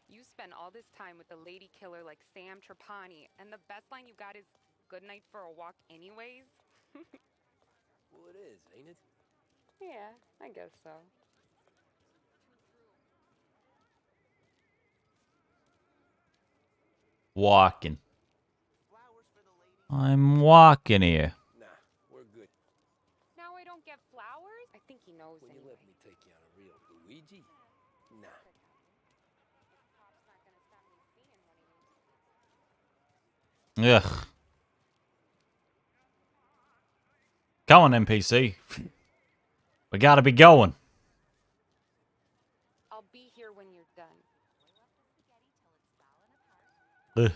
You spend all this time with a lady killer like Sam Trapani, and the best line you got is, "Good night for a walk anyways?" Well, it is, ain't it? Yeah, I guess so. Walking. I'm walking here. Nah, we're good. Now I don't get flowers? I think he knows Will you anyway. let me take you on a real Luigi? Nah. Ugh. Come on, NPC. We gotta be going. I'll be here when you're done. Ugh.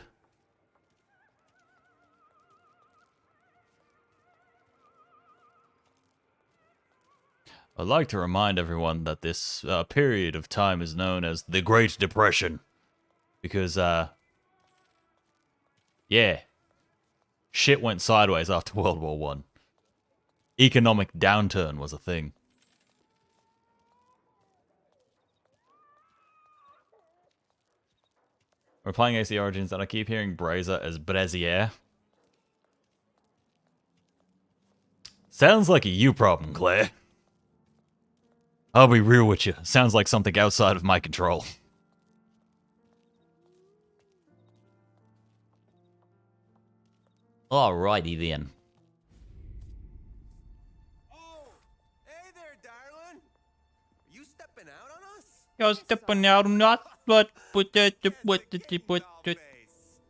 I'd like to remind everyone that this period of time is known as the Great Depression. Because, yeah. Shit went sideways after World War One. Economic downturn was a thing. We're playing AC Origins and I keep hearing Brazier as Brazier. Sounds like a you problem, Claire. I'll be real with you. Sounds like something outside of my control. Alrighty then. Oh, hey there, darling. Are you stepping out on us? You're stepping out on us, but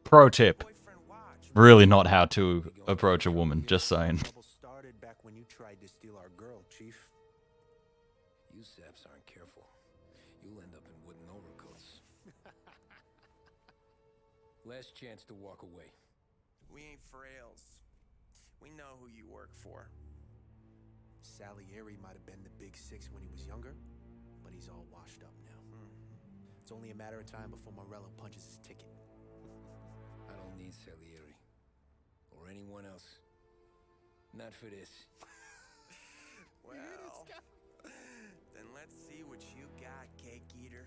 pro tip. Really not how to approach a woman, just saying. Started back when you tried to steal our girl, Chief. You saps aren't careful. You'll end up in wooden overcoats. Last chance to walk away. We ain't frails. We know who you work for. Salieri might have been the big six when he was younger, but he's all washed up now. It's only a matter of time before Morello punches his ticket. I don't need Salieri. Or anyone else. Not for this. Well, then let's see what you got, cake eater.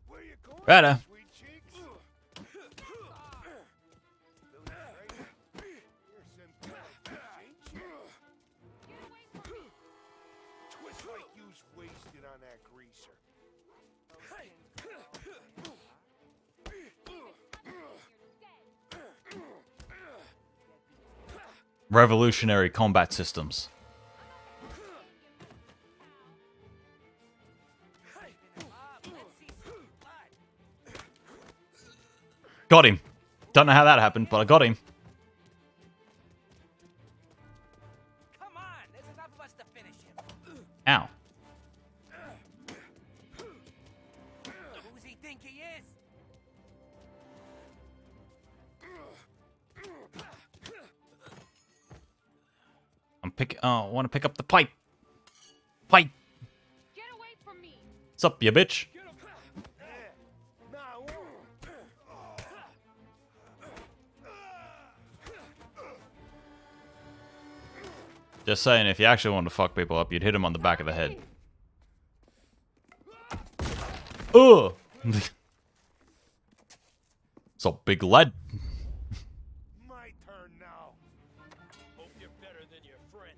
Where you going, Better. sweet cheeks? Twist like you's wasted on that greaser. revolutionary combat systems. Got him. Don't know how that happened, but I got him. Come on, there's enough of us to finish him. Ow. Who's he think he is? I want to pick up the pipe. Pipe. Get away from me. Sup, you bitch? Just saying, if you actually wanted to fuck people up, you'd hit them on the back of the head. Ugh! It's a big lad. My turn now. Hope you're better than your friends.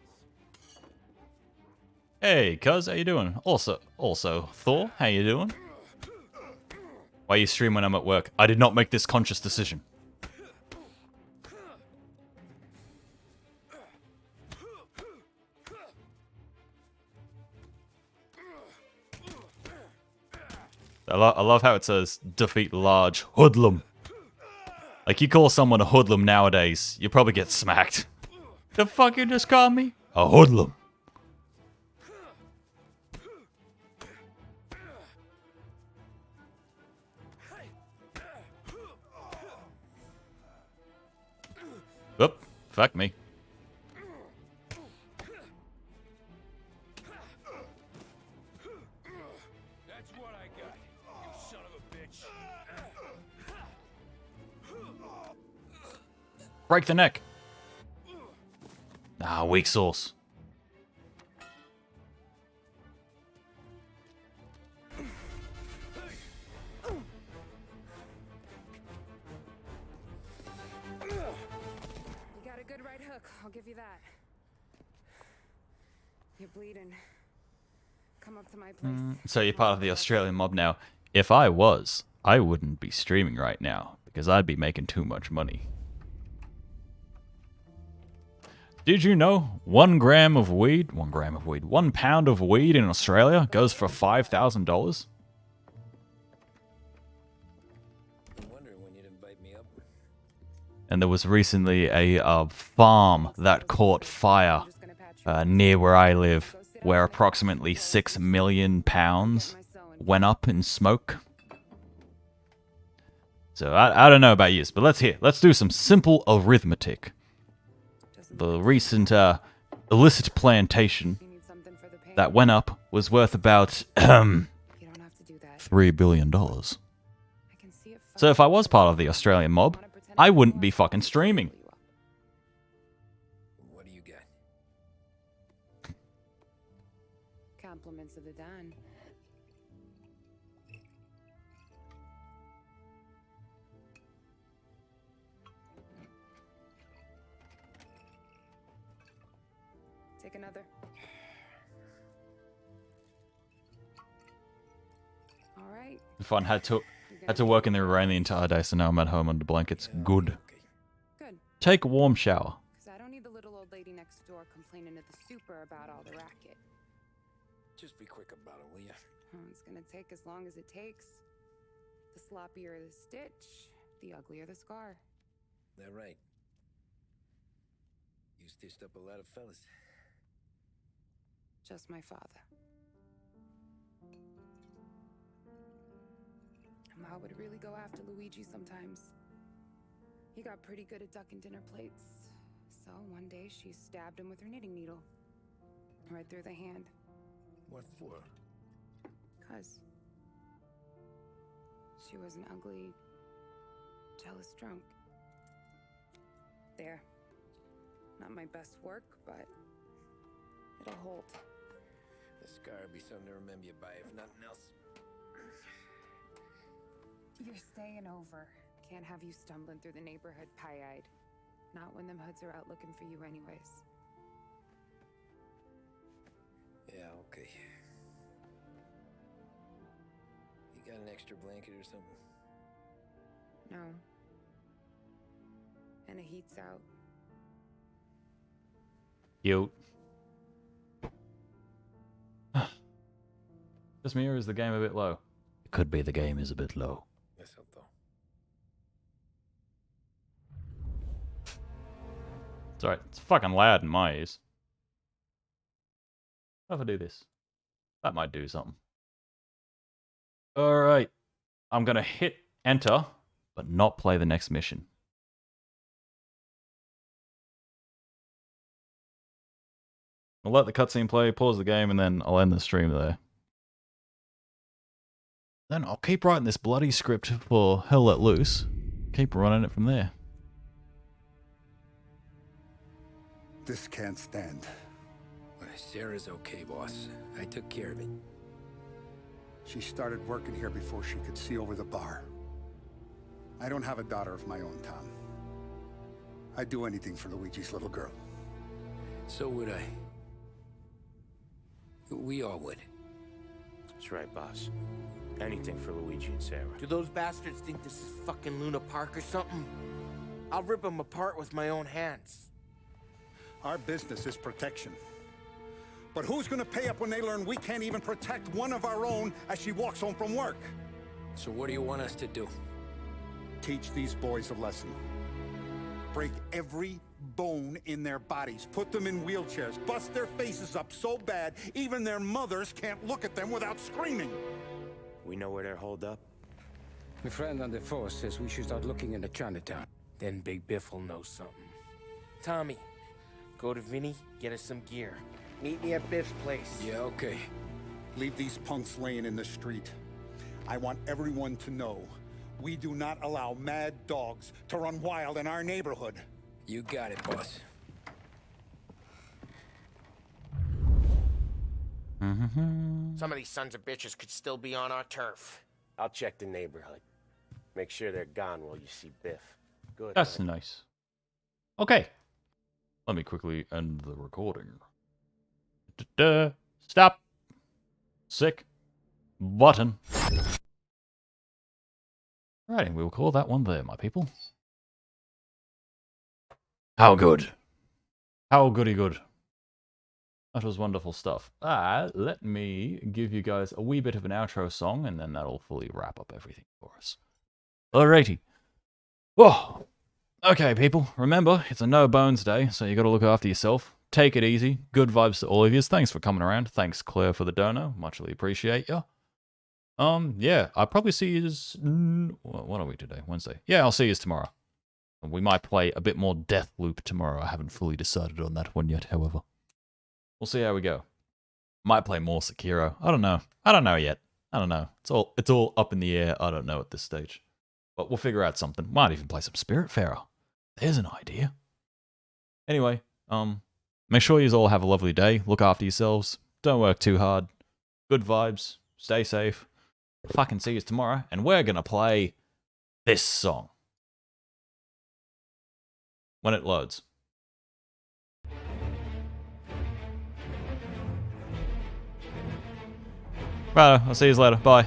Hey, cuz, how you doing? Also, Thor, how you doing? Why you stream when I'm at work? I did not make this conscious decision. I love how it says, defeat large hoodlum. Like, you call someone a hoodlum nowadays, you probably get smacked. The fuck you just called me? A hoodlum. Oop, fuck me. That's what I got, you son of a bitch. Break the neck. Ah, weak sauce. You got a good right hook, I'll give you that. You're bleeding. Come up to my place. So you're part of the Australian mob now. If I was, I wouldn't be streaming right now, because I'd be making too much money. Did you know 1 pound of weed in Australia goes for $5,000? And there was recently a farm that caught fire near where I live, where approximately 6 million pounds went up in smoke. So I don't know about you, but let's do some simple arithmetic. The recent illicit plantation that went up was worth about $3 billion. So if I was part of the Australian mob, I wouldn't be fucking streaming. What do you got? Compliments of the Don. Take another. All right. Fun. Had to work in the rain the entire day, so now I'm at home under blankets. Good. Good. Take a warm shower. Because I don't need the little old lady next door complaining to the super about all the racket. Just be quick about it, will ya? It's gonna take as long as it takes. The sloppier the stitch, the uglier the scar. That right. You stitched up a lot of fellas. Just my father. Ma would really go after Luigi sometimes. He got pretty good at ducking dinner plates. So one day she stabbed him with her knitting needle. Right through the hand. What for? 'Cause she was an ugly, jealous drunk. There. Not my best work, but it'll hold. The scar will be something to remember you by, if nothing else. You're staying over. Can't have you stumbling through the neighborhood pie-eyed. Not when them hoods are out looking for you anyways. Yeah, okay. You got an extra blanket or something? No. And the heat's out. Cute. Just me, or is the game a bit low? It could be the game is a bit low. Yes, though. It's alright. It's fucking loud in my ears. What if I do this? That might do something. Alright. I'm gonna hit enter, but not play the next mission. I'll let the cutscene play, pause the game, and then I'll end the stream there. Then I'll keep writing this bloody script for Hell Let Loose. Keep running it from there. This can't stand. Sarah's okay, boss. I took care of it. She started working here before she could see over the bar. I don't have a daughter of my own, Tom. I'd do anything for Luigi's little girl. So would I. We all would. That's right, boss. Anything for Luigi and Sarah. Do those bastards think this is fucking Luna Park or something? I'll rip them apart with my own hands. Our business is protection. But who's gonna pay up when they learn we can't even protect one of our own as she walks home from work? So what do you want us to do? Teach these boys a lesson. Break every bone in their bodies. Put them in wheelchairs. Bust their faces up so bad, even their mothers can't look at them without screaming. We know where they're holed up? My friend on the force says we should start looking into Chinatown. Then Big Biff will know something. Tommy, go to Vinny, get us some gear. Meet me at Biff's place. Yeah, okay. Leave these punks laying in the street. I want everyone to know we do not allow mad dogs to run wild in our neighborhood. You got it, boss. Some of these sons of bitches could still be on our turf. I'll check the neighborhood. Make sure they're gone while you see Biff. Good. That's nice. Okay. Let me quickly end the recording. Stop. Sick. Button. Right, we'll call that one there, my people. How good. How goody good. That was wonderful stuff. Let me give you guys a wee bit of an outro song, and then that'll fully wrap up everything for us. Alrighty. Oh, okay, people. Remember, it's a no-bones day, so you got to look after yourself. Take it easy. Good vibes to all of you. Thanks for coming around. Thanks, Claire, for the dono. Muchly appreciate ya. Yeah, I'll probably see you... What are we today? Wednesday. Yeah, I'll see you tomorrow. We might play a bit more Deathloop tomorrow. I haven't fully decided on that one yet, however. We'll see how we go. Might play more Sekiro. I don't know. I don't know yet. I don't know. It's all up in the air. I don't know at this stage. But we'll figure out something. Might even play some Spiritfarer. There's an idea. Anyway, make sure you all have a lovely day. Look after yourselves. Don't work too hard. Good vibes. Stay safe. Fucking see you tomorrow. And we're gonna play this song. When it loads. Right, I'll see you later. Bye.